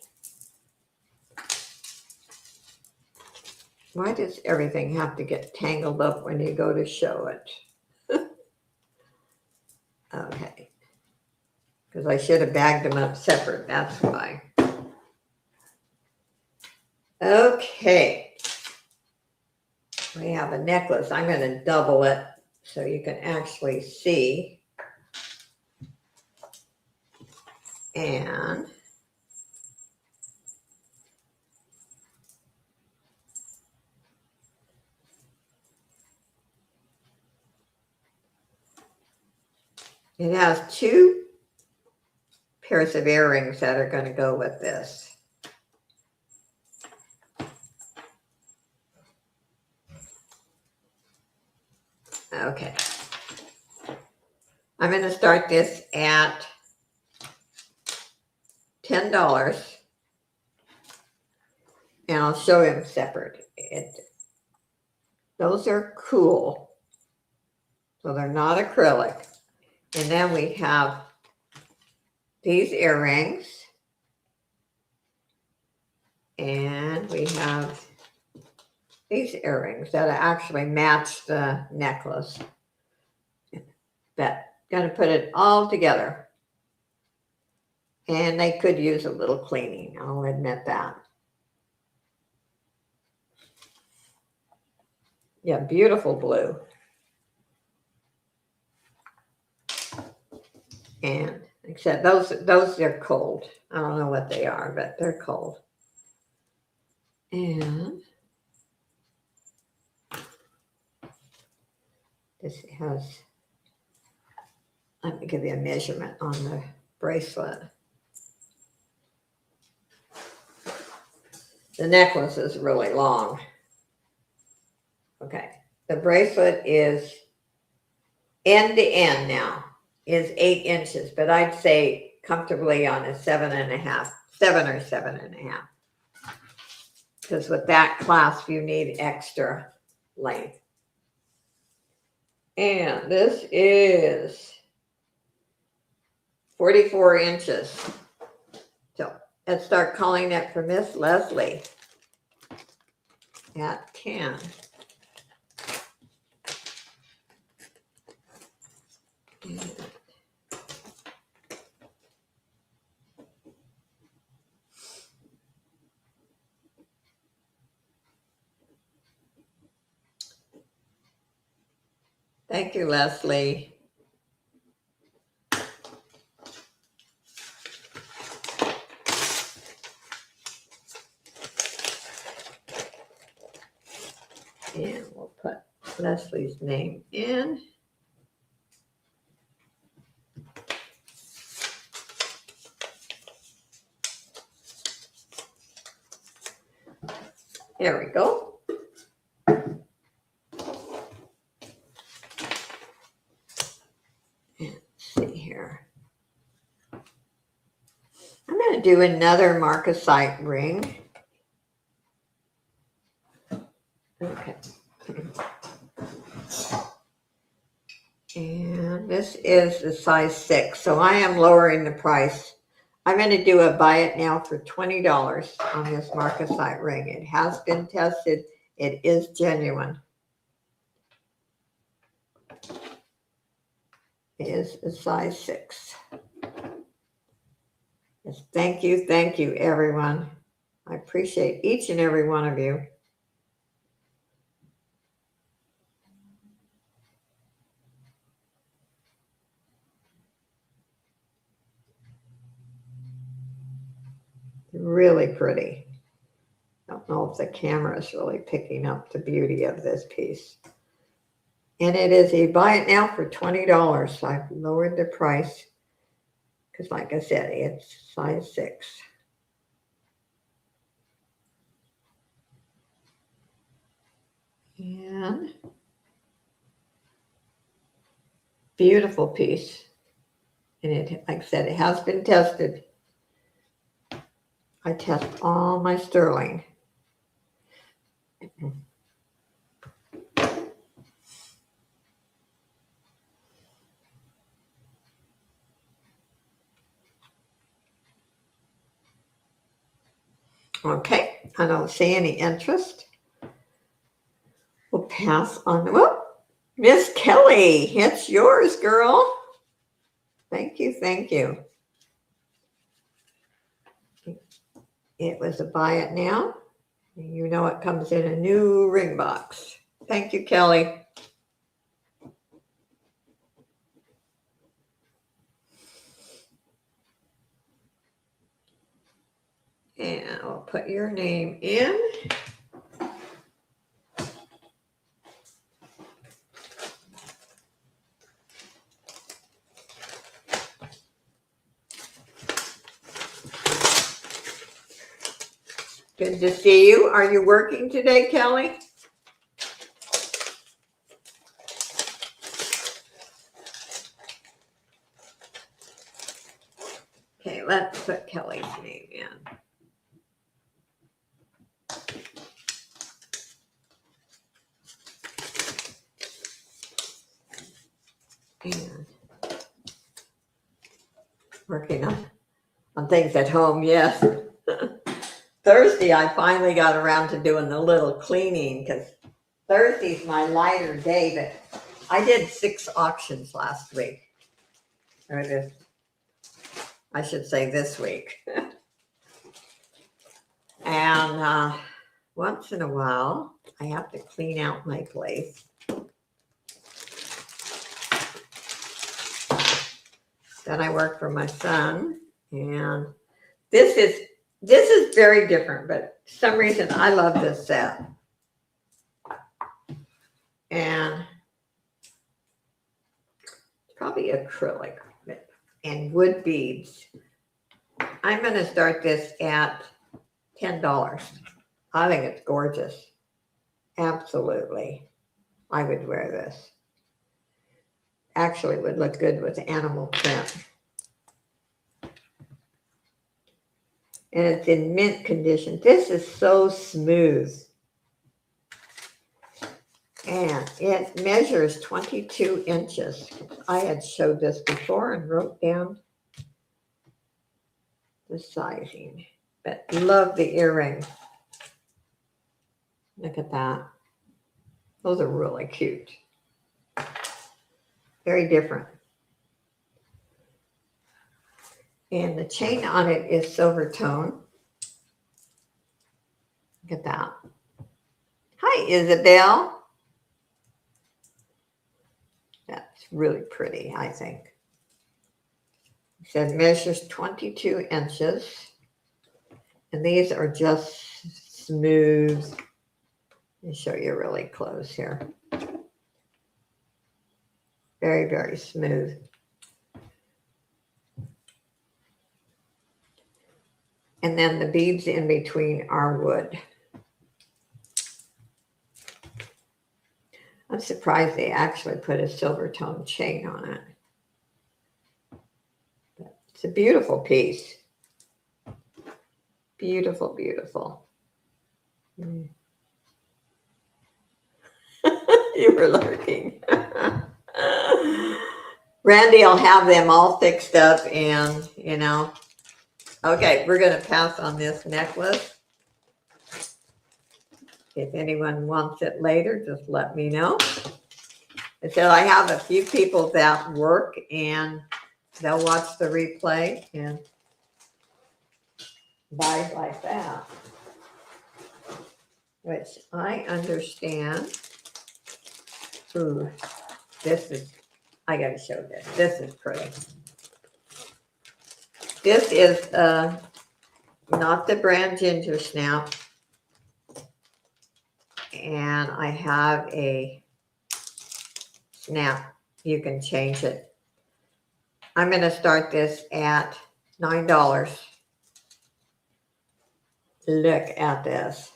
Why does everything have to get tangled up when you go to show it? Okay. Because I should have bagged them up separate, that's why. Okay. We have a necklace. I'm going to double it so you can actually see. And It has 2 pairs of earrings that are going to go with this. Okay. I'm going to start this at $10, and I'll show them separate. Those are cool, so they're not acrylic. And then we have these earrings, and we have these earrings that actually match the necklace. But going to put it all together. And they could use a little cleaning, I'll admit that. Yeah, beautiful blue. And except those are cold. I don't know what they are, but they're cold. And this has, let me give you a measurement on the bracelet. The necklace is really long. Okay, the bracelet is end to end now is 8 inches, but I'd say comfortably on a 7.5, 7 or 7.5. Because with that clasp, you need extra length. And this is 44 inches. So let's start calling it for Miss Leslie at 10. Thank you, Leslie. And we'll put Leslie's name in. There we go. And let's see here. I'm going to do another marcasite ring. Okay. And this is the size 6, so I am lowering the price. I'm going to do a buy it now for $20 on this marcasite ring. It has been tested. It is genuine. It is a size 6. Yes, thank you, everyone. I appreciate each and every one of you. Really pretty. Don't know if the camera is really picking up the beauty of this piece. And it is a buy it now for $20. So I've lowered the price because, like I said, it's size 6. And beautiful piece. And it, like I said, it has been tested. I test all my sterling. Okay, I don't see any interest. We'll pass on. Whoop, Miss Kelly, it's yours, girl. Thank you, thank you. It was a buy it now. You know it comes in a new ring box. Thank you, Kelly. And I'll put your name in. Good to see you. Are you working today, Kelly? Okay, let's put Kelly's name in. And working on things at home, yes. Thursday, I finally got around to doing the little cleaning because Thursday's my lighter day, but I did 6 auctions last week. Or this, I should say this week. And once in a while, I have to clean out my place. Then I work for my son, and this is very different, but for some reason I love this set. And it's probably acrylic and wood beads. I'm going to start this at $10. I think it's gorgeous. Absolutely. I would wear this. Actually would look good with animal print. And it's in mint condition. This is so smooth. And it measures 22 inches. I had showed this before and wrote down the sizing. But love the earrings. Look at that. Those are really cute. Very different. And the chain on it is silver tone. Look at that. Hi, Isabel. That's really pretty, I think. It says measures 22 inches. And these are just smooth. Let me show you really close here. Very, very smooth. And then the beads in between are wood. I'm surprised they actually put a silver tone chain on it. But it's a beautiful piece. Beautiful, beautiful. You were lurking. Randy will have them all fixed up and, you know. Okay, we're going to pass on this necklace. If anyone wants it later, just let me know. It said I have a few people that work and they'll watch the replay and buy like that, which I understand. Ooh, this is, I got to show this. This is pretty. This is not the brand Ginger Snap. And I have a snap. You can change it. I'm going to start this at $9. Look at this.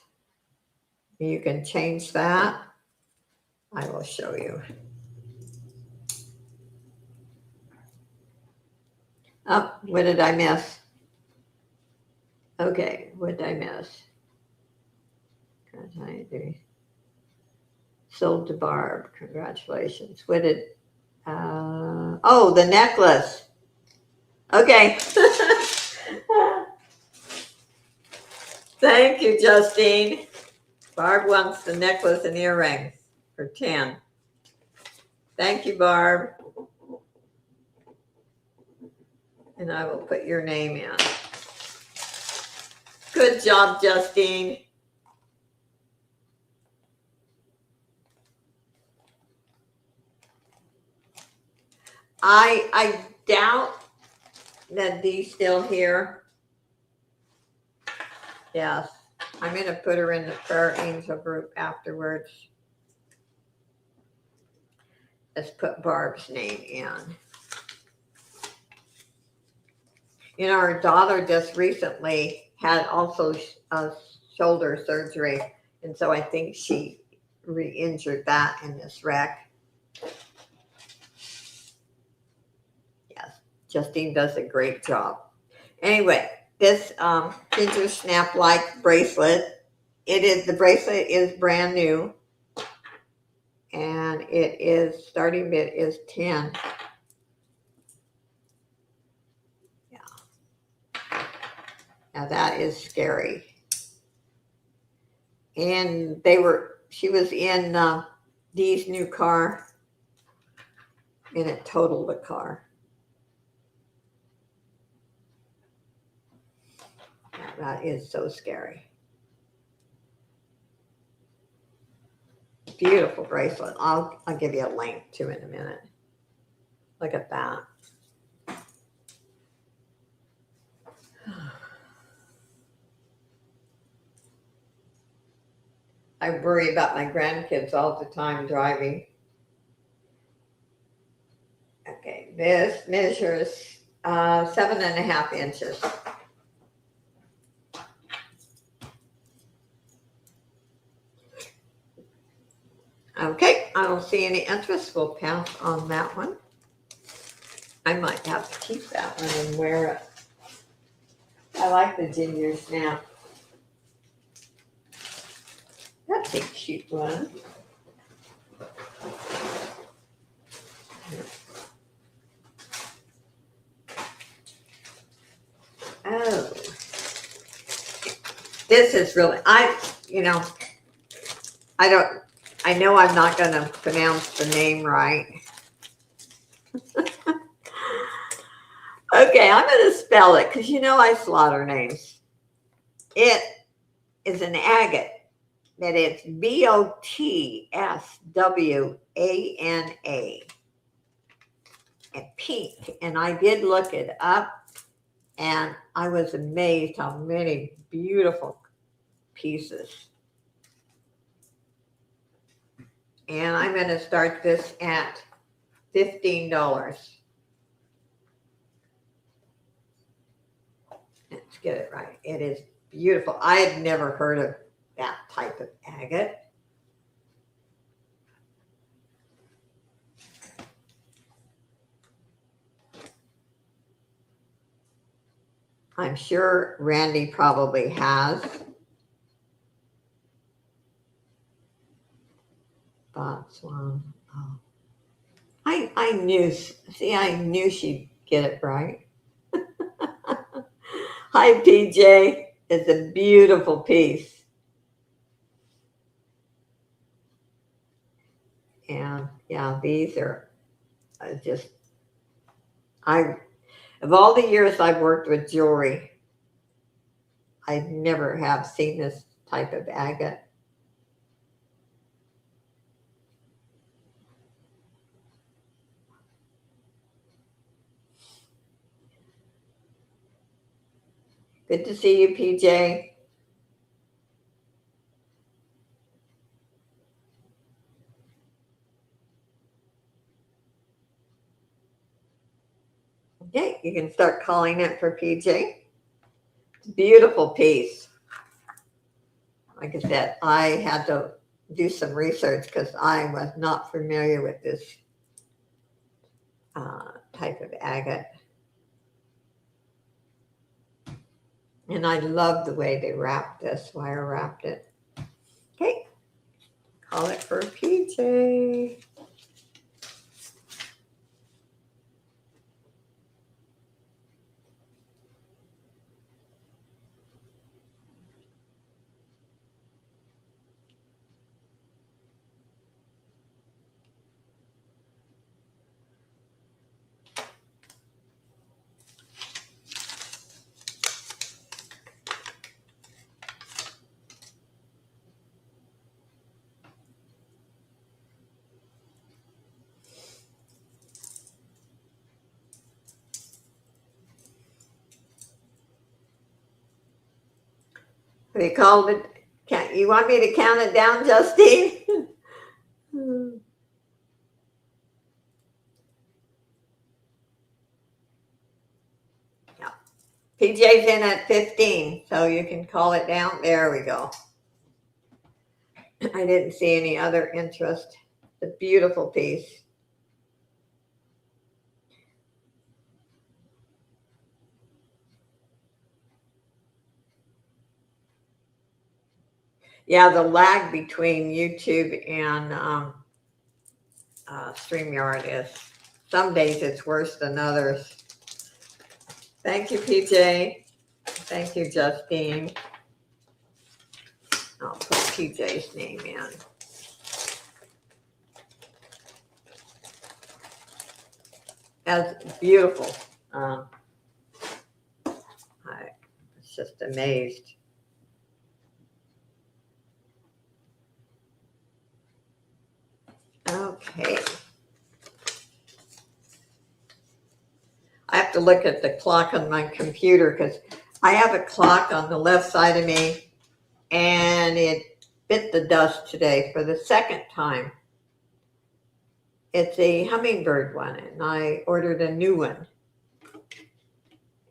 You can change that. I will show you. Oh, what did I miss? Okay, what did I miss? Sold to Barb. Congratulations. What did, oh, the necklace. Okay. Thank you, Justine. Barb wants the necklace and earrings for 10. Thank you, Barb. And I will put your name in. Good job, Justine. I doubt that Dee's still here. Yes, I'm going to put her in the prayer angel group afterwards. Let's put Barb's name in. You know, her daughter just recently had also shoulder surgery. And so I think she re-injured that in this wreck. Yes, Justine does a great job. Anyway, this Ginger Snap Like bracelet, the bracelet is brand new. And it is, starting bid is 10. Yeah. Now that is scary. And she was in Dee's new car, and it totaled the car. Yeah, that is so scary. Beautiful bracelet. I'll give you a link to it in a minute. Look at that. I worry about my grandkids all the time driving. Okay, this measures 7.5 inches. Okay, I don't see any interest. We'll pass on that one. I might have to keep that one and wear it. I like the Ginger Snap. That's a cute one. Oh, this is really, I know I'm not going to pronounce the name right. Okay, I'm going to spell it because I slaughter names. It is an agate. That it's BOTSWANA. And pink. And I did look it up, and I was amazed how many beautiful pieces. And I'm going to start this at $15. Let's get it right. It is beautiful. I had never heard of that type of agate. I'm sure Randy probably has. Botswana. Oh. I knew she'd get it right. Hi, PJ. It's a beautiful piece. And yeah, these are just, of all the years I've worked with jewelry, I never have seen this type of agate. Good to see you, PJ. Okay, you can start calling it for PJ. It's a beautiful piece. Like I said, I had to do some research because I was not familiar with this type of agate. And I love the way they wrapped this, wire wrapped it. Okay, call it for PJ. We called it. You want me to count it down, Justine? Yeah. PJ's in at 15, so you can call it down. There we go. I didn't see any other interest. A beautiful piece. Yeah, the lag between YouTube and StreamYard is, some days it's worse than others. Thank you, PJ. Thank you, Justine. I'll put PJ's name in. That's beautiful. I was just amazed. Okay. I have to look at the clock on my computer because I have a clock on the left side of me and it bit the dust today for the second time. It's a hummingbird one and I ordered a new one.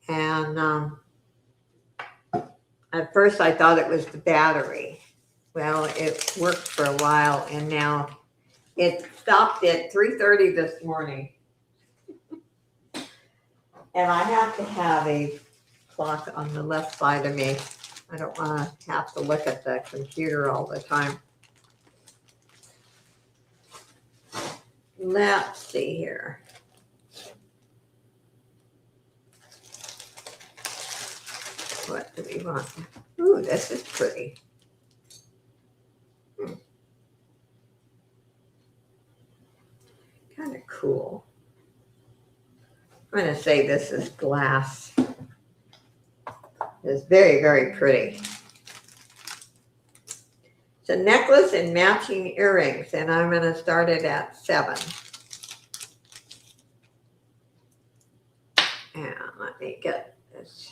And at first I thought it was the battery. Well, it worked for a while and now it stopped at 3:30 this morning. And I have to have a clock on the left side of me. I don't want to have to look at the computer all the time. Let's see here. What do we want? Ooh, this is pretty. Kind of cool. I'm going to say this is glass. It's very, very pretty. It's a necklace and matching earrings, and I'm going to start it at 7. And let me get this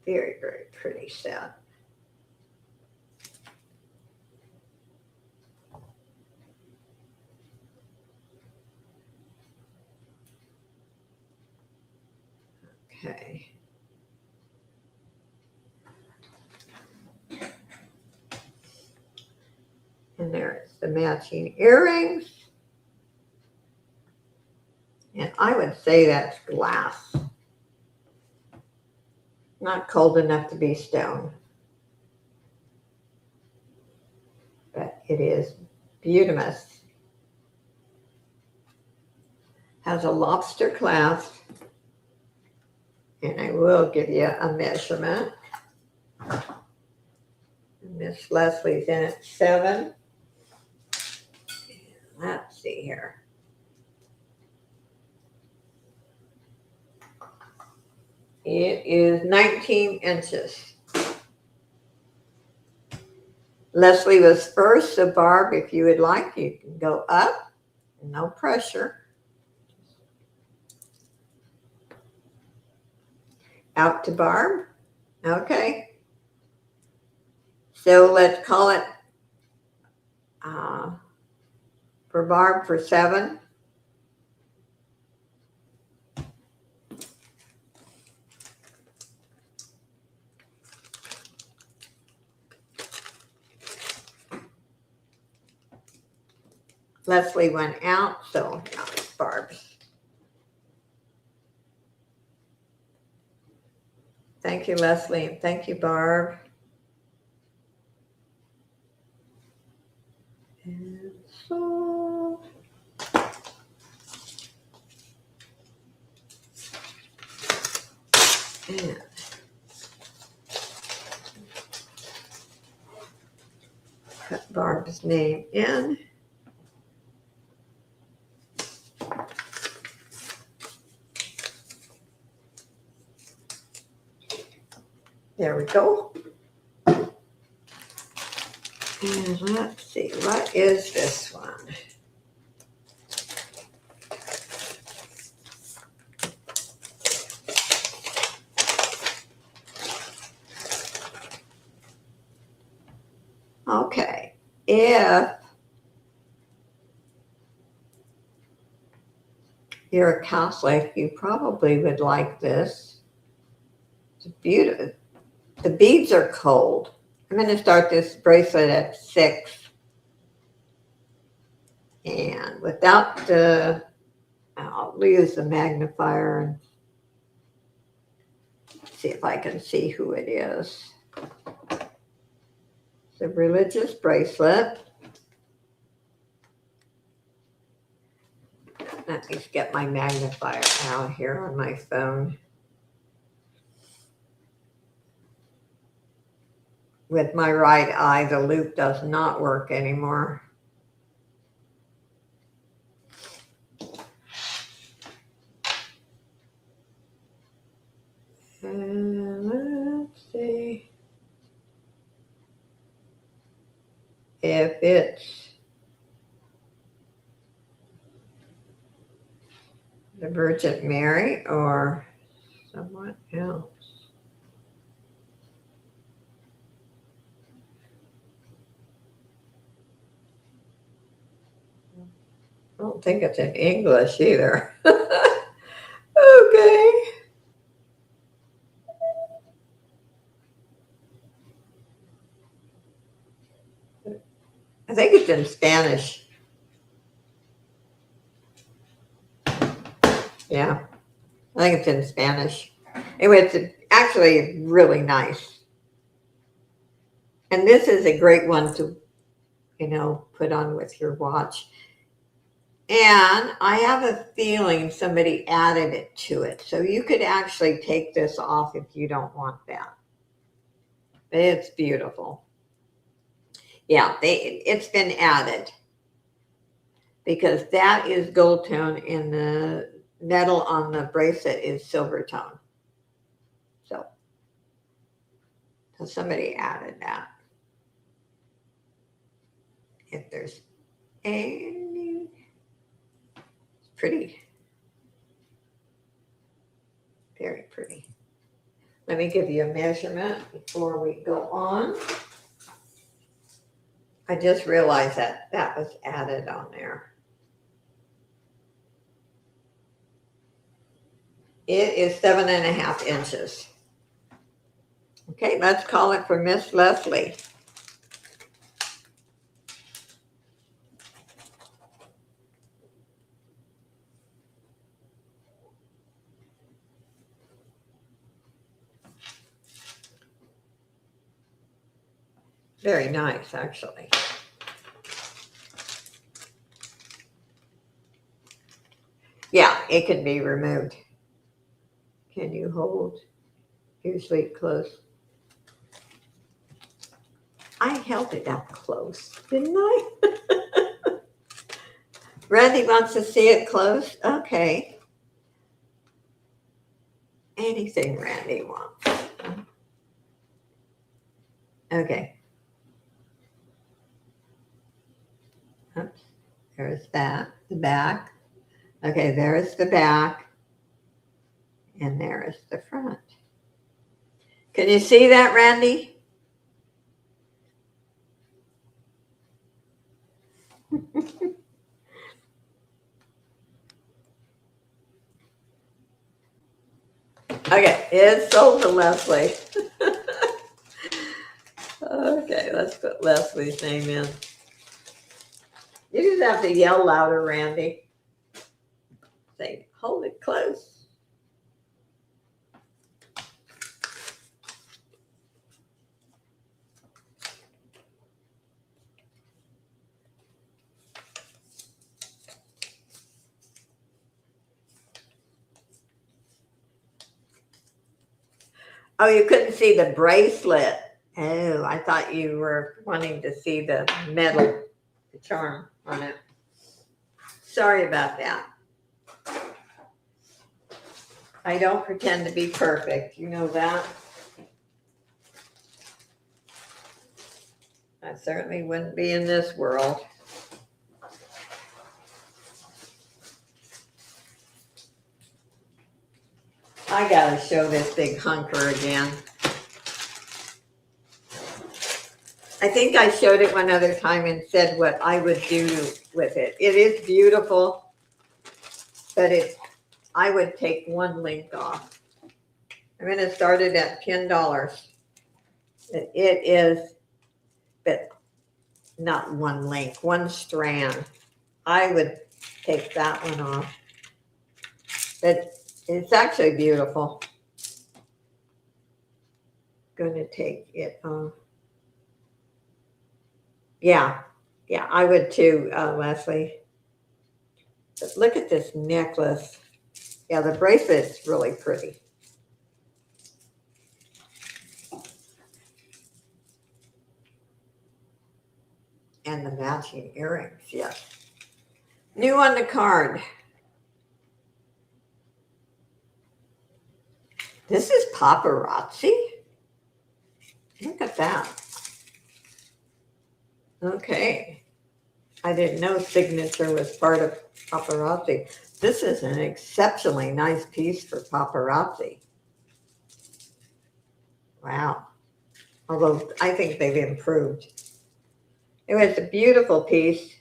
very, very pretty set. Okay. And there's the matching earrings. And I would say that's glass. Not cold enough to be stone. But it is beautiful. Has a lobster clasp. And I will give you a measurement. Miss Leslie's in at 7. Let's see here. It is 19 inches. Leslie was first, so Barb, if you would like, you can go up. No pressure. Out to Barb. Okay. So let's call it for Barb for 7. Leslie went out, so now it's Barb's. Thank you, Leslie, and thank you, Barb. And so, and put Barb's name in. There we go. And let's see, what is this one? Okay, if you're a Catholic, you probably would like this. It's beautiful. The beads are cold. I'm going to start this bracelet at 6. And without the, I'll use the magnifier and see if I can see who it is. It's a religious bracelet. Let me get my magnifier out here on my phone. With my right eye, the loop does not work anymore. Let's see if it's the Virgin Mary or someone else. I don't think it's in English either. Okay. I think it's in Spanish. Yeah, I think it's in Spanish. Anyway, it's actually really nice. And this is a great one to, put on with your watch. And I have a feeling somebody added it to it. So you could actually take this off if you don't want that. It's beautiful. Yeah, it's been added because that is gold tone and the metal on the bracelet is silver tone. So somebody added that. If there's any, it's pretty. Very pretty. Let me give you a measurement before we go on. I just realized that was added on there. It is 7.5 inches. Okay, let's call it for Miss Leslie. Very nice, actually. Yeah, it can be removed. Can you hold your sleeve close? I held it up close, didn't I? Randy wants to see it close? Okay. Anything Randy wants. Okay. Oops. There's that, the back. Okay, there's the back. And there is the front. Can you see that, Randy? Okay, it's sold to Leslie. Okay, let's put Leslie's name in. You just have to yell louder, Randy. Say, hold it close. Oh, you couldn't see the bracelet. Oh, I thought you were wanting to see the metal, the charm on it. Sorry about that. I don't pretend to be perfect. You know that? I certainly wouldn't be in this world. I gotta show this big hunker again. I think I showed it one other time and said what I would do with it. It is beautiful, but I would take one link off. I'm going to start it at $10. It is, but not one link, one strand. I would take that one off. But it's actually beautiful. Going to take it off. Yeah, I would too, Leslie. But look at this necklace. Yeah, the bracelet's really pretty. And the matching earrings, yes. New on the card. This is paparazzi. Look at that. Okay. I didn't know signature was part of paparazzi. This is an exceptionally nice piece for paparazzi. Wow. Although I think they've improved. It was a beautiful piece.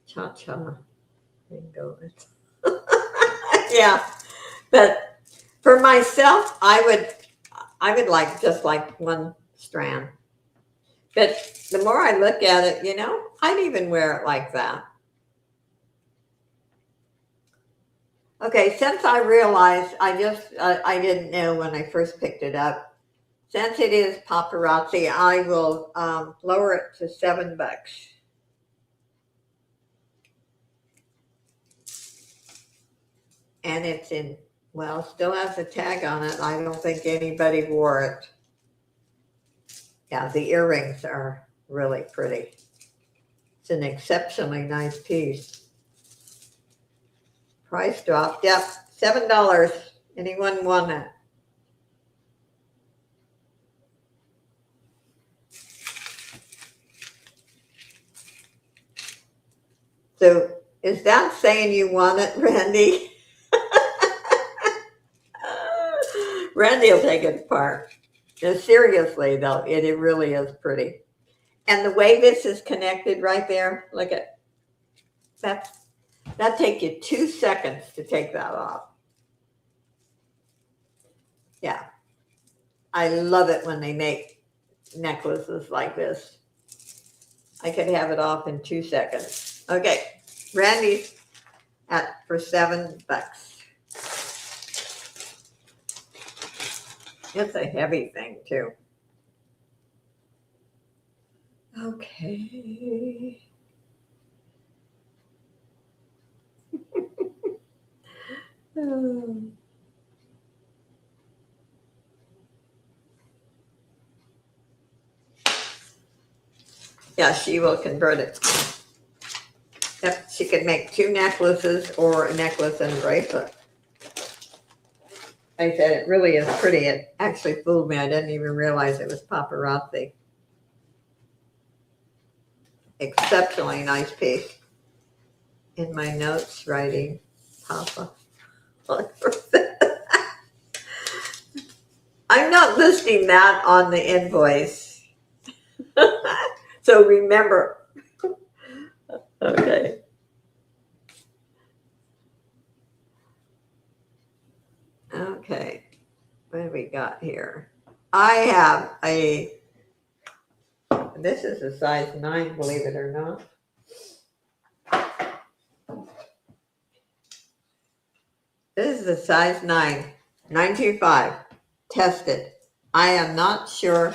Cha-cha. Bingo. Yeah. But for myself, I would like just like one strand. But the more I look at it, I'd even wear it like that. Okay, since I realized I didn't know when I first picked it up, since it is paparazzi, I will lower it to $7. And it's in, well, still has a tag on it. I don't think anybody wore it. Yeah, the earrings are really pretty. It's an exceptionally nice piece. Price dropped. Yep, $7. Anyone want it? So is that saying you want it, Randy? Randy will take it apart. No, seriously, though, it really is pretty. And the way this is connected right there, look at that take you 2 seconds to take that off. Yeah. I love it when they make necklaces like this. I could have it off in 2 seconds. Okay. Randy's for $7. It's a heavy thing too. Okay. Yeah, she will convert it. Yep, she could make 2 necklaces or a necklace and a bracelet. I said it really is pretty. It actually fooled me. I didn't even realize it was paparazzi. Exceptionally nice piece. In my notes, writing Papa. I'm not listing that on the invoice. So remember. Okay. Okay. What do we got here? I have this is a size 9, believe it or not. This is a size 9, 925, tested. I am not sure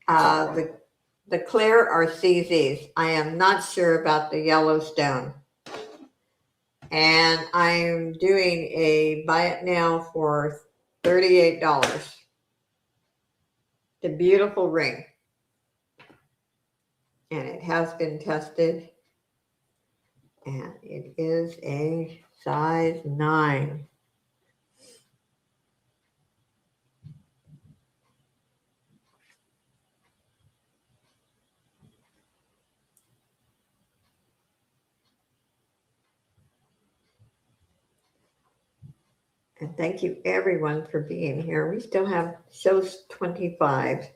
the clear are CZs. I am not sure about the Yellowstone. And I'm doing a buy it now for $38. The beautiful ring. And it has been tested. And it is a size 9. And thank you everyone for being here. We still have shows 25.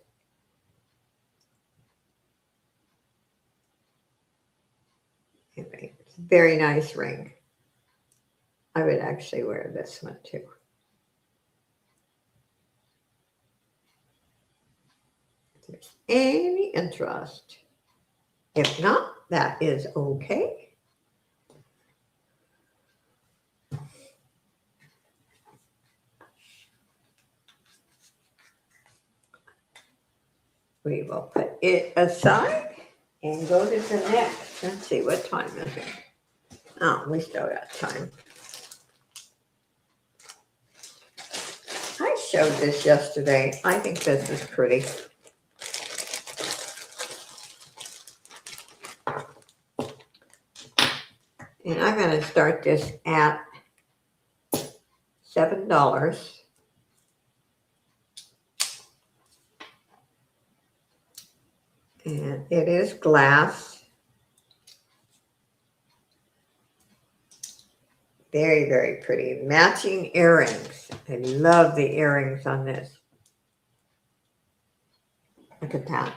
Anyway, it's a very nice ring. I would actually wear this one too. If there's any interest. If not, that is okay. We will put it aside and go to the next. Let's see, what time is it? Oh, we still got time. I showed this yesterday. I think this is pretty. And I'm going to start this at $7. And it is glass. Very, very pretty. Matching earrings. I love the earrings on this. Look at that.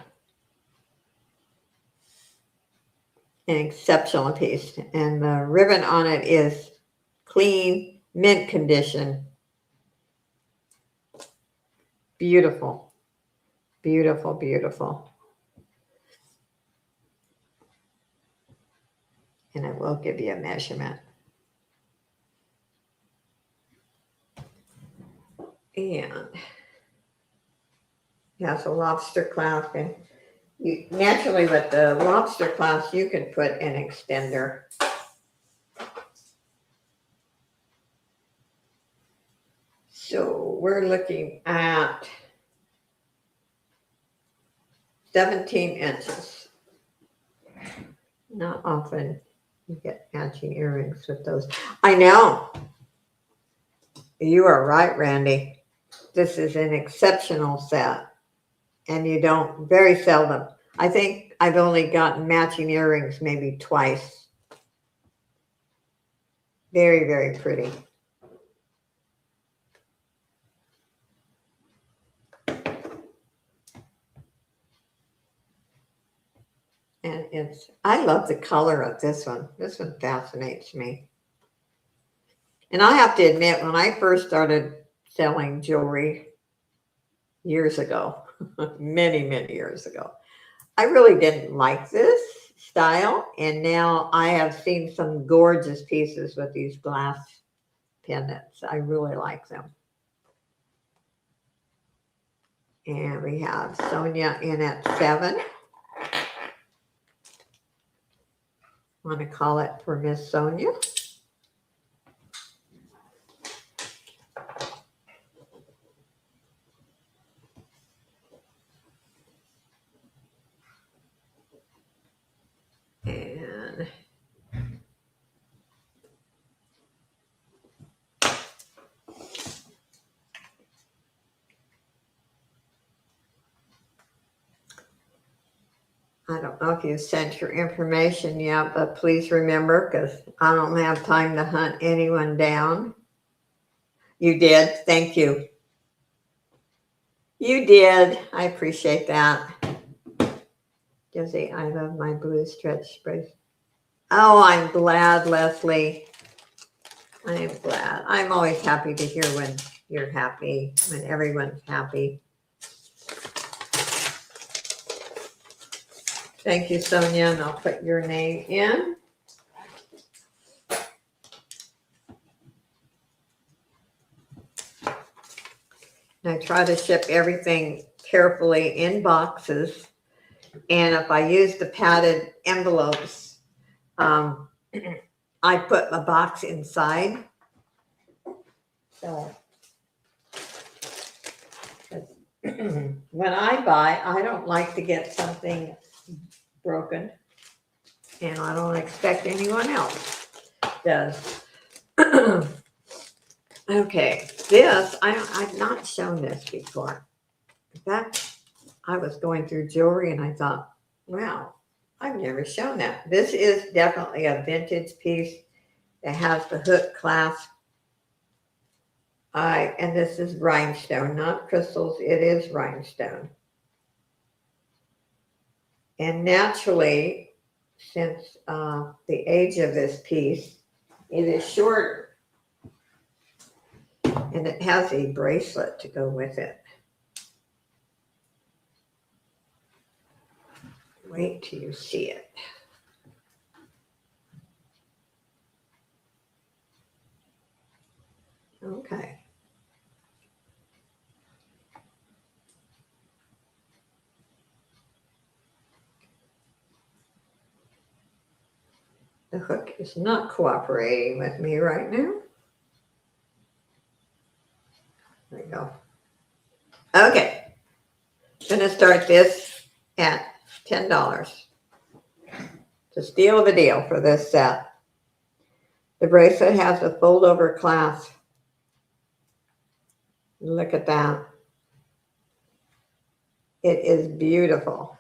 An exceptional piece. And the ribbon on it is clean, mint condition. Beautiful. Beautiful, beautiful. And I will give you a measurement. And it has a lobster clasp. And you naturally with the lobster clasp, you can put an extender. So we're looking at 17 inches. Not often you get matching earrings with those. I know. You are right, Randy. This is an exceptional set. And you don't, very seldom. I think I've only gotten matching earrings maybe twice. Very, very pretty. And I love the color of this one. This one fascinates me. And I have to admit, when I first started selling jewelry years ago, many, many years ago, I really didn't like this style. And now I have seen some gorgeous pieces with these glass pendants. I really like them. And we have Sonia in at 7. Want to call it for Miss Sonia. And I don't know if you sent your information yet, but please remember, because I don't have time to hunt anyone down. You did. Thank you. You did. I appreciate that. Josie, I love my blue stretch sprays. Oh, I'm glad, Leslie. I am glad. I'm always happy to hear when you're happy, when everyone's happy. Thank you, Sonia, and I'll put your name in. And I try to ship everything carefully in boxes. And if I use the padded envelopes, I put a box inside. So when I buy, I don't like to get something broken. And I don't expect anyone else does. Okay, this, I've not shown this before. In fact, I was going through jewelry and I thought, wow, I've never shown that. This is definitely a vintage piece that has the hook clasp. And this is rhinestone, not crystals. It is rhinestone. And naturally, since the age of this piece, it is shorter. And it has a bracelet to go with it. Wait till you see it. Okay. The hook is not cooperating with me right now. There we go. Okay. I'm going to start this at $10. It's a steal of a deal for this set. The bracelet has a fold over clasp. Look at that. It is beautiful.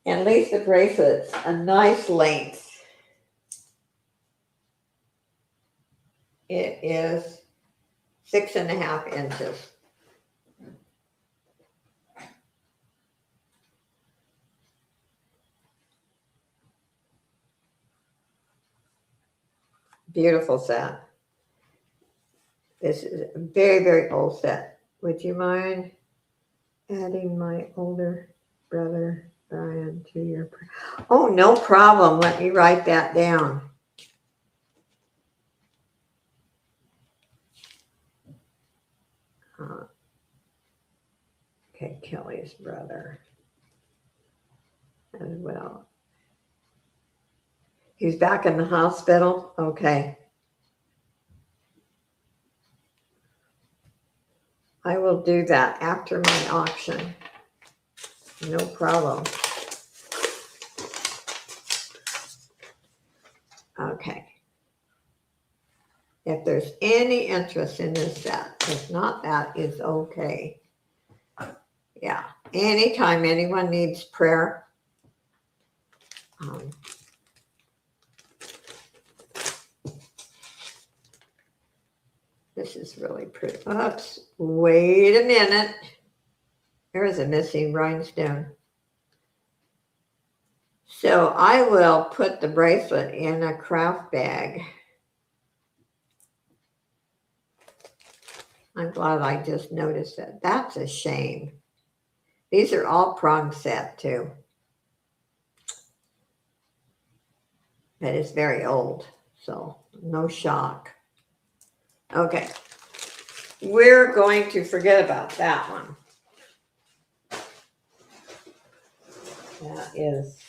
And at least the bracelet's a nice length. It is 6.5 inches. Beautiful set. This is a very, very old set. Would you mind adding my older brother, Brian, to your... Oh, no problem. Let me write that down. Okay, Kelly's brother as well. He's back in the hospital? Okay. I will do that after my auction. No problem. Okay. If there's any interest in this set, if not, that is okay. Yeah. Anytime anyone needs prayer, this is really pretty. Oops. Wait a minute. There is a missing rhinestone. So I will put the bracelet in a craft bag. I'm glad I just noticed that. That's a shame. These are all prong set too. But it's very old, so no shock. Okay. We're going to forget about that one. That is...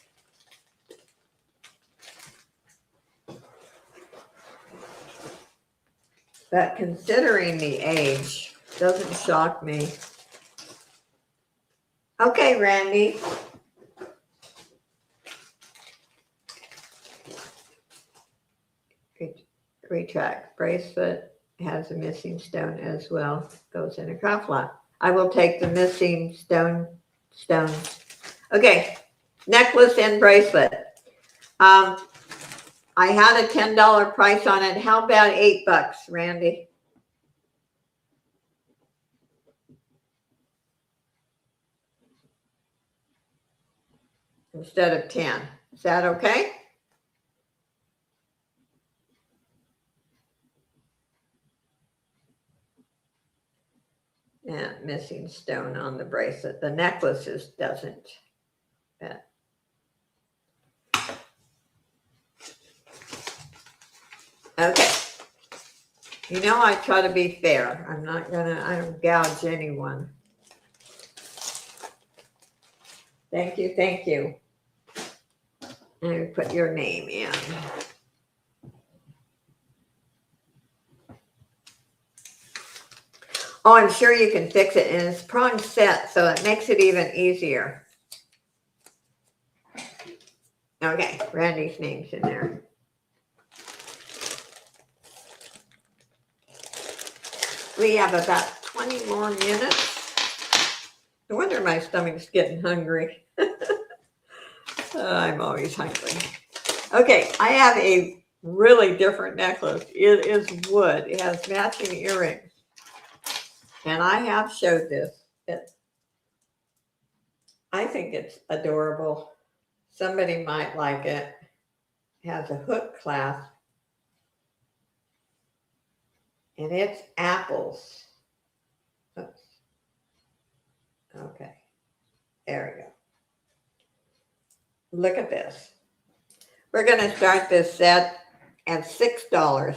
But considering the age, doesn't shock me. Okay, Randy. Retract bracelet has a missing stone as well. Goes in a cuff lot. I will take the missing stones. Okay, necklace and bracelet. I had a $10 price on it. How about $8, Randy? Instead of 10. Is that okay? Yeah, missing stone on the bracelet. The necklaces doesn't. But okay. You know, I try to be fair. I don't gouge anyone. Thank you, thank you. And put your name in. Oh, I'm sure you can fix it, and it's prong set, so it makes it even easier. Okay, Randy's name's in there. We have about 20 more minutes. No wonder my stomach's getting hungry. I'm always hungry. Okay, I have a really different necklace. It is wood. It has matching earrings. And I have showed this. I think it's adorable. Somebody might like it. It has a hook clasp. And it's apples. Oops. Okay. There we go. Look at this. We're going to start this set at $6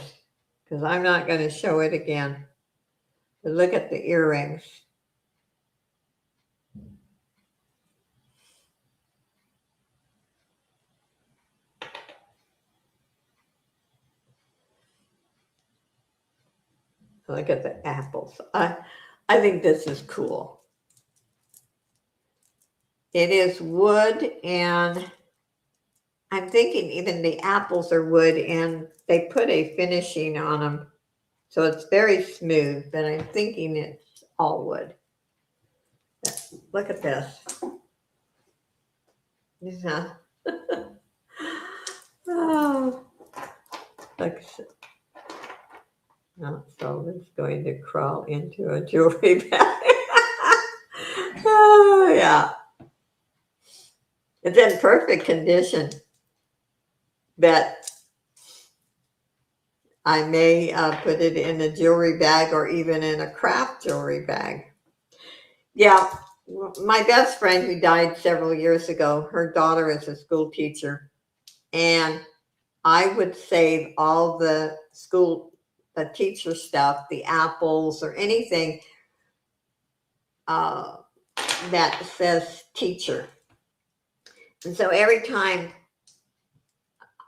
because I'm not going to show it again. But look at the earrings. Look at the apples. I think this is cool. It is wood, and I'm thinking even the apples are wood, and they put a finishing on them. So it's very smooth, but I'm thinking it's all wood. Look at this. Yeah. Oh, look. Oh, so it's going to crawl into a jewelry bag. Oh, yeah. It's in perfect condition. But I may put it in a jewelry bag or even in a craft jewelry bag. Yeah, my best friend who died several years ago, her daughter is a school teacher. And I would save all the teacher stuff, the apples or anything that says teacher. And so every time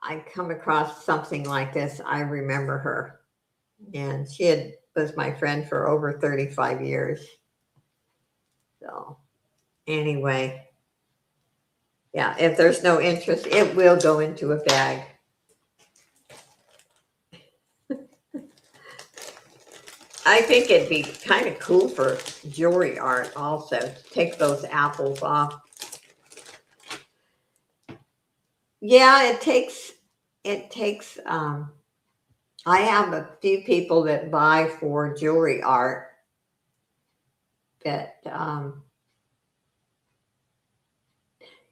I come across something like this, I remember her. And she was my friend for over 35 years. So anyway, yeah, if there's no interest, it will go into a bag. I think it'd be kind of cool for jewelry art also to take those apples off. Yeah, it takes I have a few people that buy for jewelry art that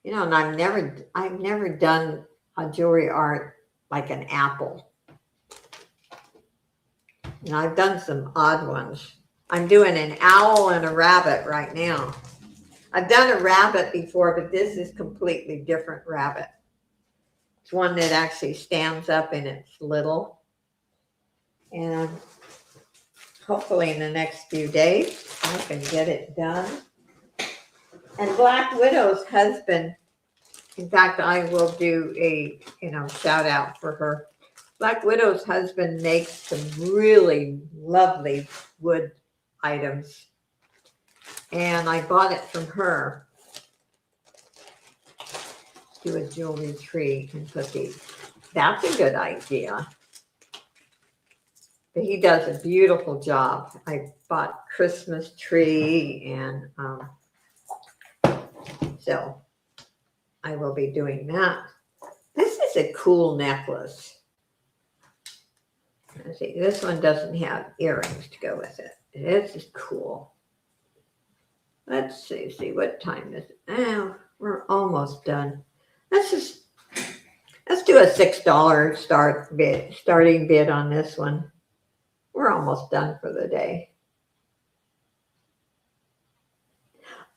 and I've never done a jewelry art like an apple. And I've done some odd ones. I'm doing an owl and a rabbit right now. I've done a rabbit before, but this is completely different rabbit. It's one that actually stands up and it's little. And hopefully in the next few days, I can get it done. And Black Widow's husband, in fact, I will do a shout out for her. Black Widow's husband makes some really lovely wood items. And I bought it from her. Do a jewelry tree and put these. That's a good idea. But he does a beautiful job. I bought Christmas tree and so I will be doing that. This is a cool necklace. Let's see, this one doesn't have earrings to go with it. This is cool. Let's see what time is it? Oh, we're almost done. Let's do a $6 starting bid on this one. We're almost done for the day.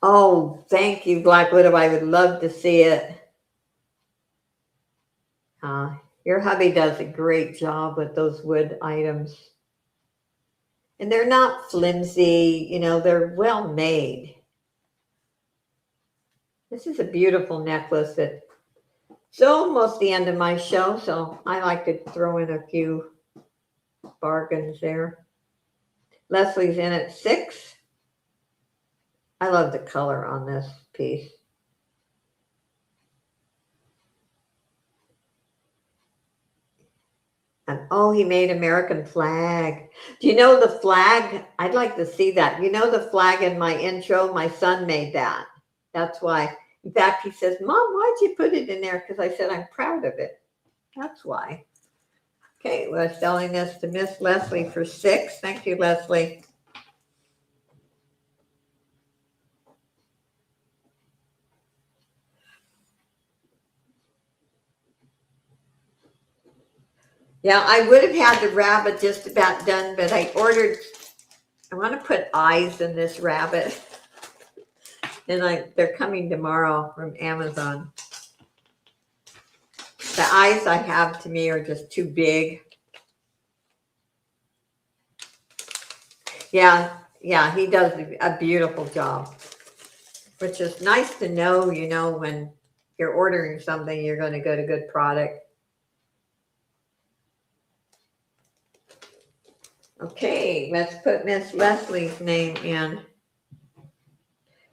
Oh, thank you, Black Widow. I would love to see it. Your hubby does a great job with those wood items. And they're not flimsy, they're well made. This is a beautiful necklace. It's almost the end of my show, so I like to throw in a few bargains there. Leslie's in at $6. I love the color on this piece. And oh, he made American flag. Do you know the flag? I'd like to see that. You know the flag in my intro? My son made that. That's why. In fact, he says, Mom, why'd you put it in there? Because I said, I'm proud of it. That's why. Okay, we're selling this to Miss Leslie for $6. Thank you, Leslie. Yeah, I would have had the rabbit just about done, but I want to put eyes in this rabbit. And they're coming tomorrow from Amazon. The eyes I have to me are just too big. Yeah, he does a beautiful job, which is nice to know, when you're ordering something, you're going to get a good product. Okay, let's put Miss Leslie's name in.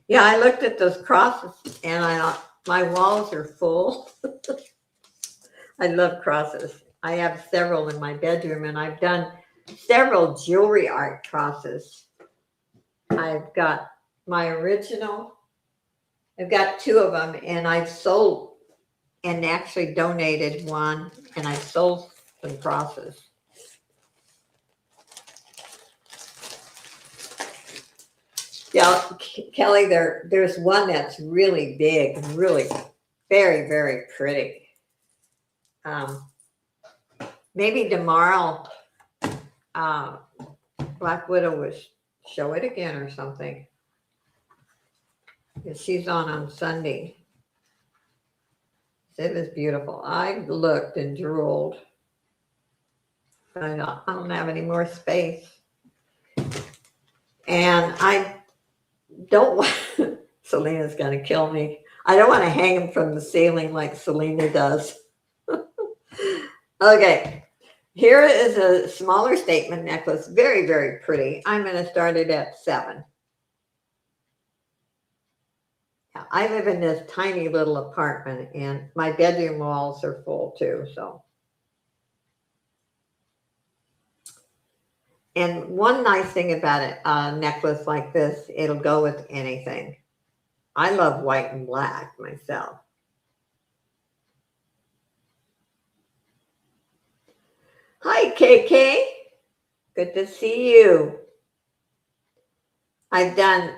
Yeah, I looked at those crosses and I thought my walls are full. I love crosses. I have several in my bedroom and I've done several jewelry art crosses. I've got my original. I've got 2 of them and I've sold and actually donated one and I sold some crosses. Yeah, Kelly, there's one that's really big, really very, very pretty. Maybe tomorrow, Black Widow will show it again or something. She's on Sunday. It was beautiful. I looked and drooled. I don't have any more space. And I don't want, Selena's going to kill me. I don't want to hang them from the ceiling like Selena does. Okay, here is a smaller statement necklace. Very, very pretty. I'm going to start it at $7. I live in this tiny little apartment and my bedroom walls are full too, so. And one nice thing about a necklace like this, it'll go with anything. I love white and black myself. Hi, KK. Good to see you. I've done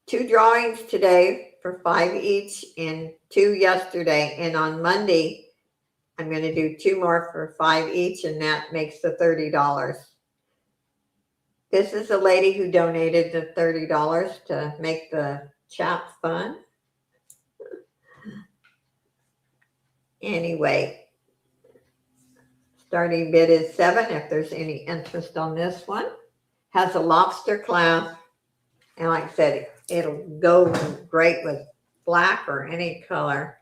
2 drawings today for $5 each and 2 yesterday. And on Monday, I'm going to do 2 more for $5 each, and that makes the $30. This is a lady who donated the $30 to make the chat fun. Anyway, starting bid is $7 if there's any interest on this one. Has a lobster clasp, and like I said, it'll go great with black or any color.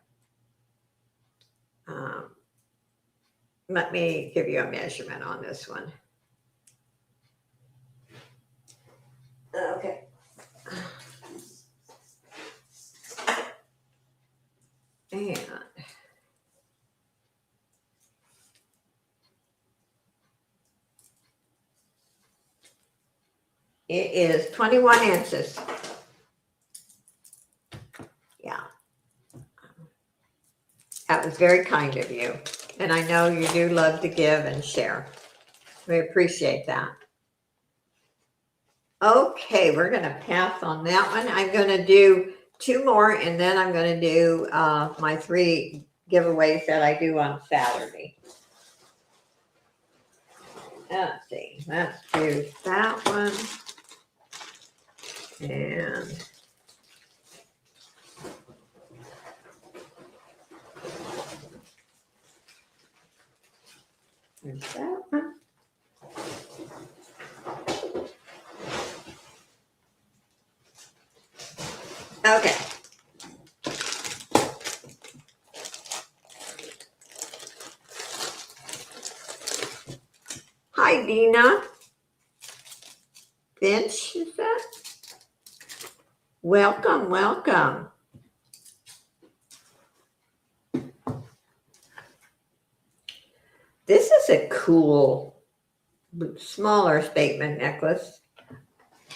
Let me give you a measurement on this one. Okay. And it is 21 inches. Yeah. That was very kind of you. And I know you do love to give and share. We appreciate that. Okay, we're going to pass on that one. I'm going to do 2 more, and then I'm going to do my 3 giveaways that I do on Saturday. Let's see. Let's do that one. And there's that one. Okay. Hi, Dina. Finch, is that? Welcome, welcome. This is a cool, smaller statement necklace.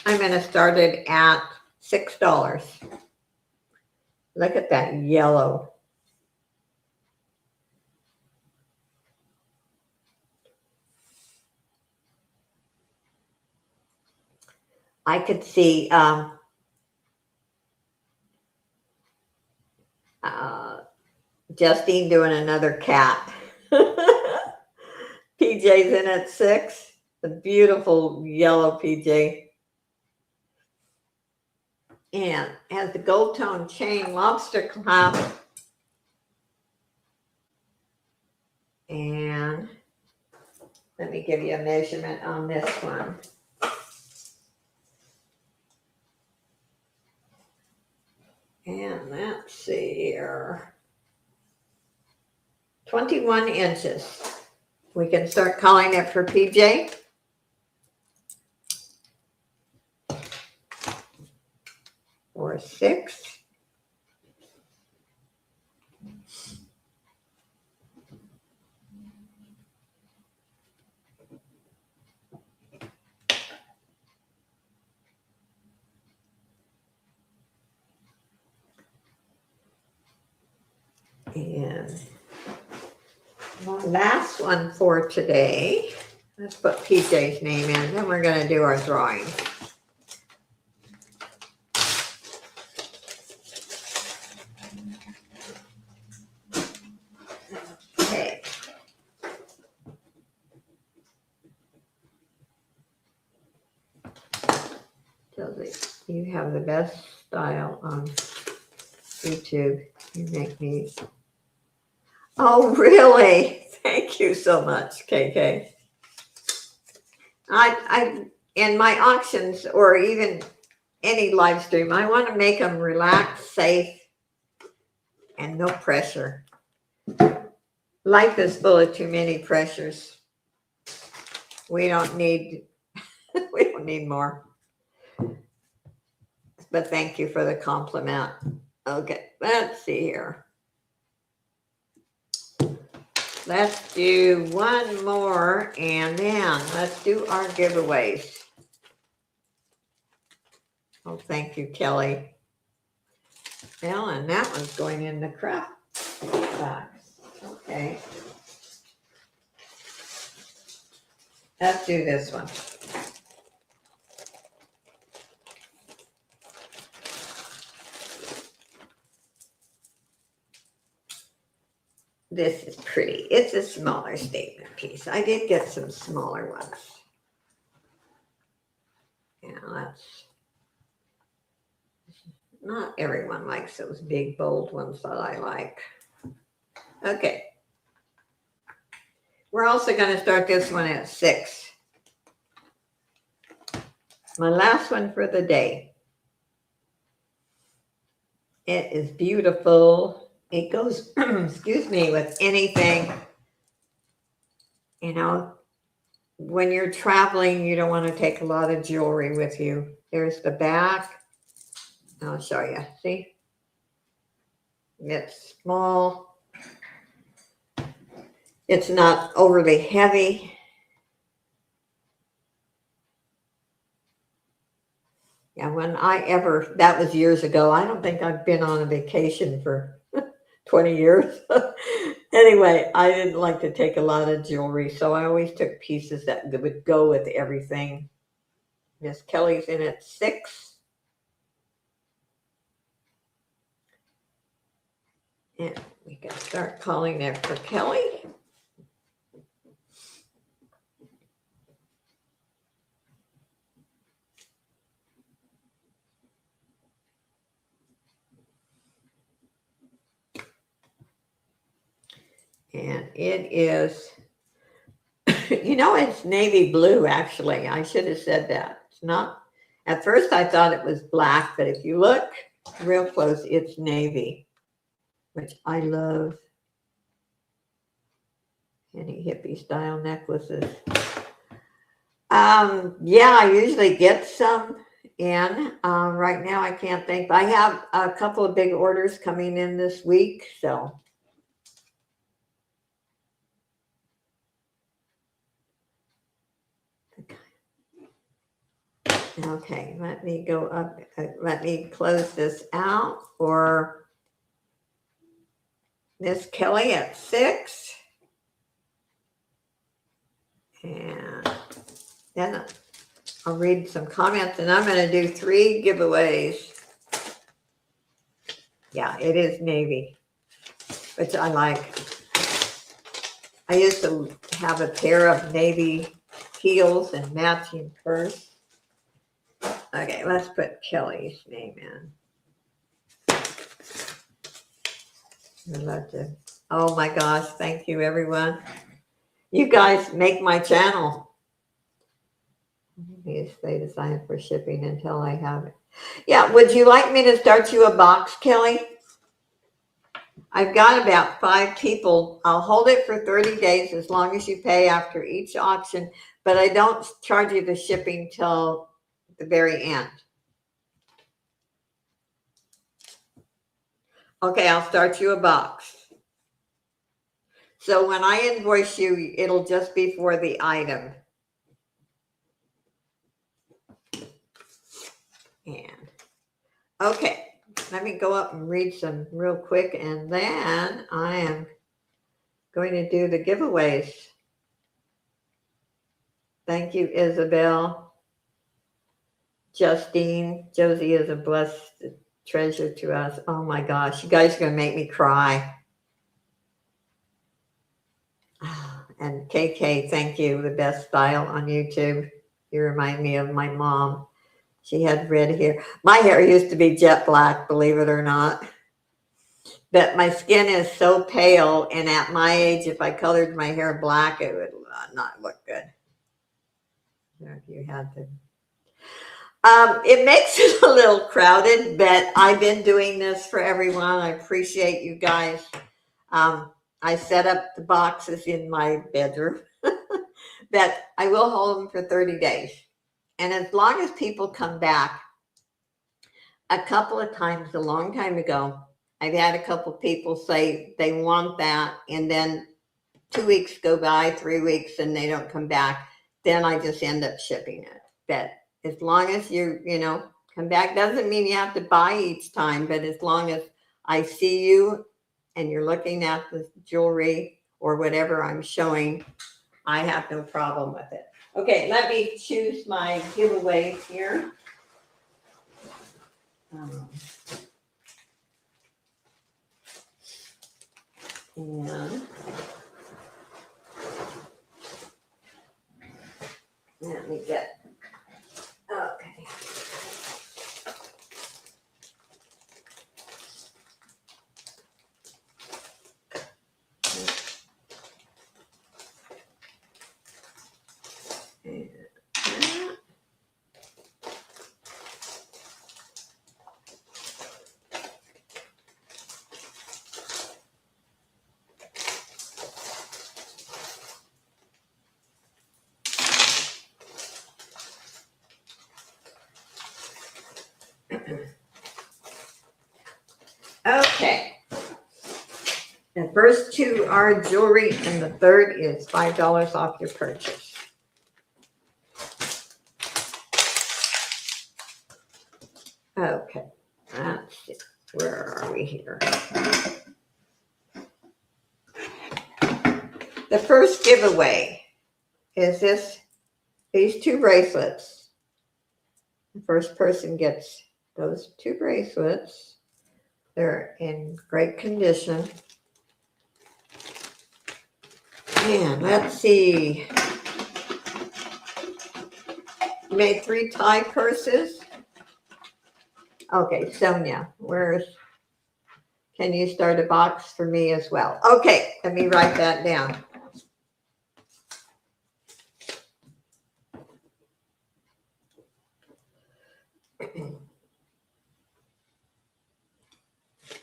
I'm going to start it at $6. Look at that yellow. I could see Justine doing another cat. PJ's in at 6. The beautiful yellow PJ. And has the gold tone chain lobster clasp. And let me give you a measurement on this one. And let's see here. 21 inches. We can start calling it for PJ. Or 6. And my last one for today, let's put PJ's name in, then we're going to do our drawing. Okay. You have the best style on YouTube. You make me. Oh, really? Thank you so much, KK. I in my auctions or even any live stream, I want to make them relaxed, safe, and no pressure. Life is full of too many pressures. We don't need more. But thank you for the compliment. Okay, let's see here. Let's do one more and then let's do our giveaways. Oh, thank you, Kelly. Well, and that one's going in the craft box. Okay. Let's do this one. This is pretty. It's a smaller statement piece. I did get some smaller ones. Yeah, not everyone likes those big, bold ones that I like. Okay. We're also going to start this one at 6. My last one for the day. It is beautiful. It goes, excuse me, with anything. You know, when you're traveling, you don't want to take a lot of jewelry with you. There's the back. I'll show you. See? It's small. It's not overly heavy. Yeah, that was years ago. I don't think I've been on a vacation for 20 years. Anyway, I didn't like to take a lot of jewelry, so I always took pieces that would go with everything. Miss Kelly's in at 6. And we can start calling it for Kelly. And it is, it's navy blue, actually. I should have said that. It's not, at first I thought it was black, but if you look real close, it's navy, which I love. Any hippie style necklaces. Yeah, I usually get some in. Right now I can't think, but I have a couple of big orders coming in this week, so. Okay, let me go up, let me close this out for Miss Kelly at 6. And then I'll read some comments, and I'm going to do 3 giveaways. Yeah, it is navy, which I like. I used to have a pair of navy heels and matching purse. Okay, let's put Kelly's name in. Oh my gosh, thank you everyone. You guys make my channel. They design for shipping until I have it. Yeah, would you like me to start you a box, Kelly? I've got about 5 people. I'll hold it for 30 days as long as you pay after each auction, but I don't charge you the shipping till the very end. Okay, I'll start you a box. So when I invoice you, it'll just be for the item. And okay, let me go up and read some real quick, and then I am going to do the giveaways. Thank you, Isabel. Justine, Josie is a blessed treasure to us. Oh my gosh, you guys are going to make me cry. And KK, thank you. The best style on YouTube. You remind me of my mom. She had red hair. My hair used to be jet black, believe it or not. But my skin is so pale, and at my age, if I colored my hair black, it would not look good. If you had to. It makes it a little crowded, but I've been doing this for everyone. I appreciate you guys. I set up the boxes in my bedroom, but I will hold them for 30 days. And as long as people come back, a couple of times, a long time ago, I've had a couple of people say they want that, and then 2 weeks go by, 3 weeks, and they don't come back. Then I just end up shipping it. But as long as you come back, doesn't mean you have to buy each time, but as long as I see you and you're looking at the jewelry or whatever I'm showing, I have no problem with it. Okay, let me choose my giveaways here. And let me get, okay. Okay. The first 2 are jewelry, and the third is $5 off your purchase. Okay, let's see. Where are we here? The first giveaway is these 2 bracelets. The first person gets those 2 bracelets. They're in great condition. And let's see. You made 3 tie purses. Okay, Sonia, can you start a box for me as well? Okay, let me write that down.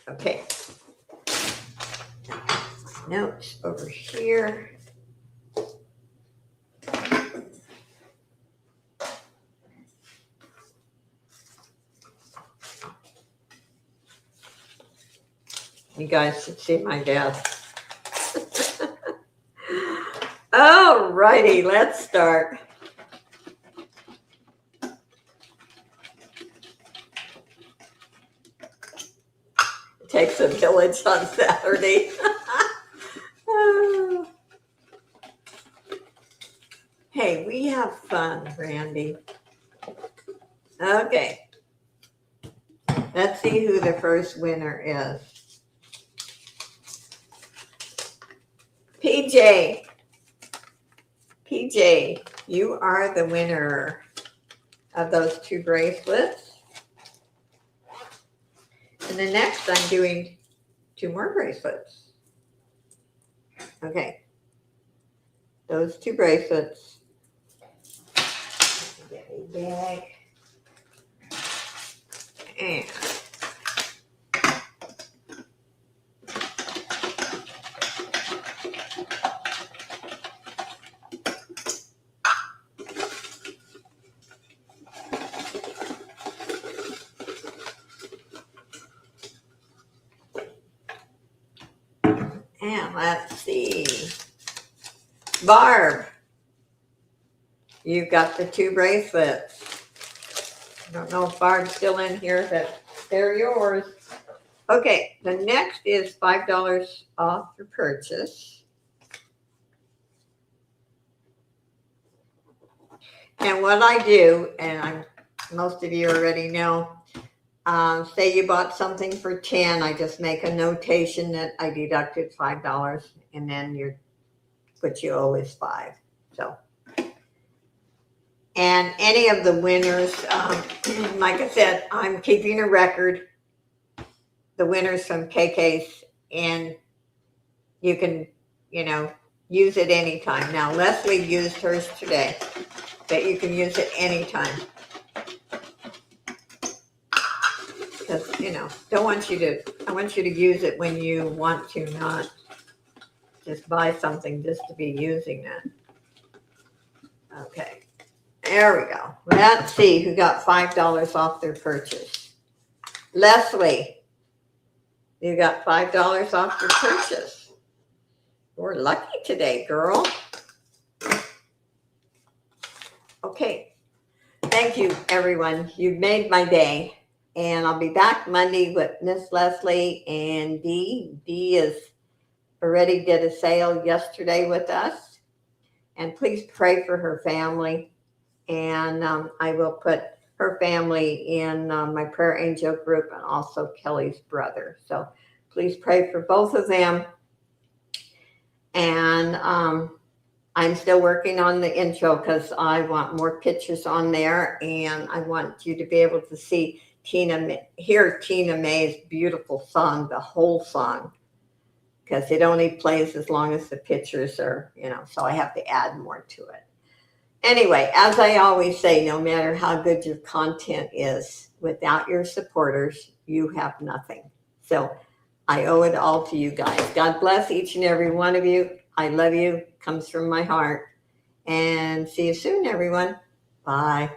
Okay. Notes over here. You guys should see my desk. All righty, let's start. It takes a village on Saturday. Hey, we have fun, Randy. Okay. Let's see who the first winner is. PJ. PJ, you are the winner of those 2 bracelets. And the next I'm doing 2 more bracelets. Okay. Those 2 bracelets. Get a bag. And let's see. Barb, you got the 2 bracelets. I don't know if Barb's still in here, but they're yours. Okay, the next is $5 off your purchase. And what I do, and most of you already know, say you bought something for 10, I just make a notation that I deducted $5, and then what you owe is 5. So, and any of the winners, like I said, I'm keeping a record. The winners from KK's, and you can, use it anytime. Now, Leslie used hers today, but you can use it anytime. Because, I want you to use it when you want to, not just buy something just to be using it. Okay, there we go. Let's see who got $5 off their purchase. Leslie, you got $5 off your purchase. We're lucky today, girl. Okay, thank you, everyone. You've made my day. And I'll be back Monday with Miss Leslie and Dee. Dee already did a sale yesterday with us. And please pray for her family. And I will put her family in my prayer angel group, and also Kelly's brother. So please pray for both of them. And I'm still working on the intro because I want more pictures on there. And I want you to be able to hear Tina May's beautiful song, the whole song, because it only plays as long as the pictures are, so I have to add more to it. Anyway, as I always say, no matter how good your content is, without your supporters, you have nothing. So I owe it all to you guys. God bless each and every one of you. I love you. Comes from my heart. And see you soon, everyone. Bye.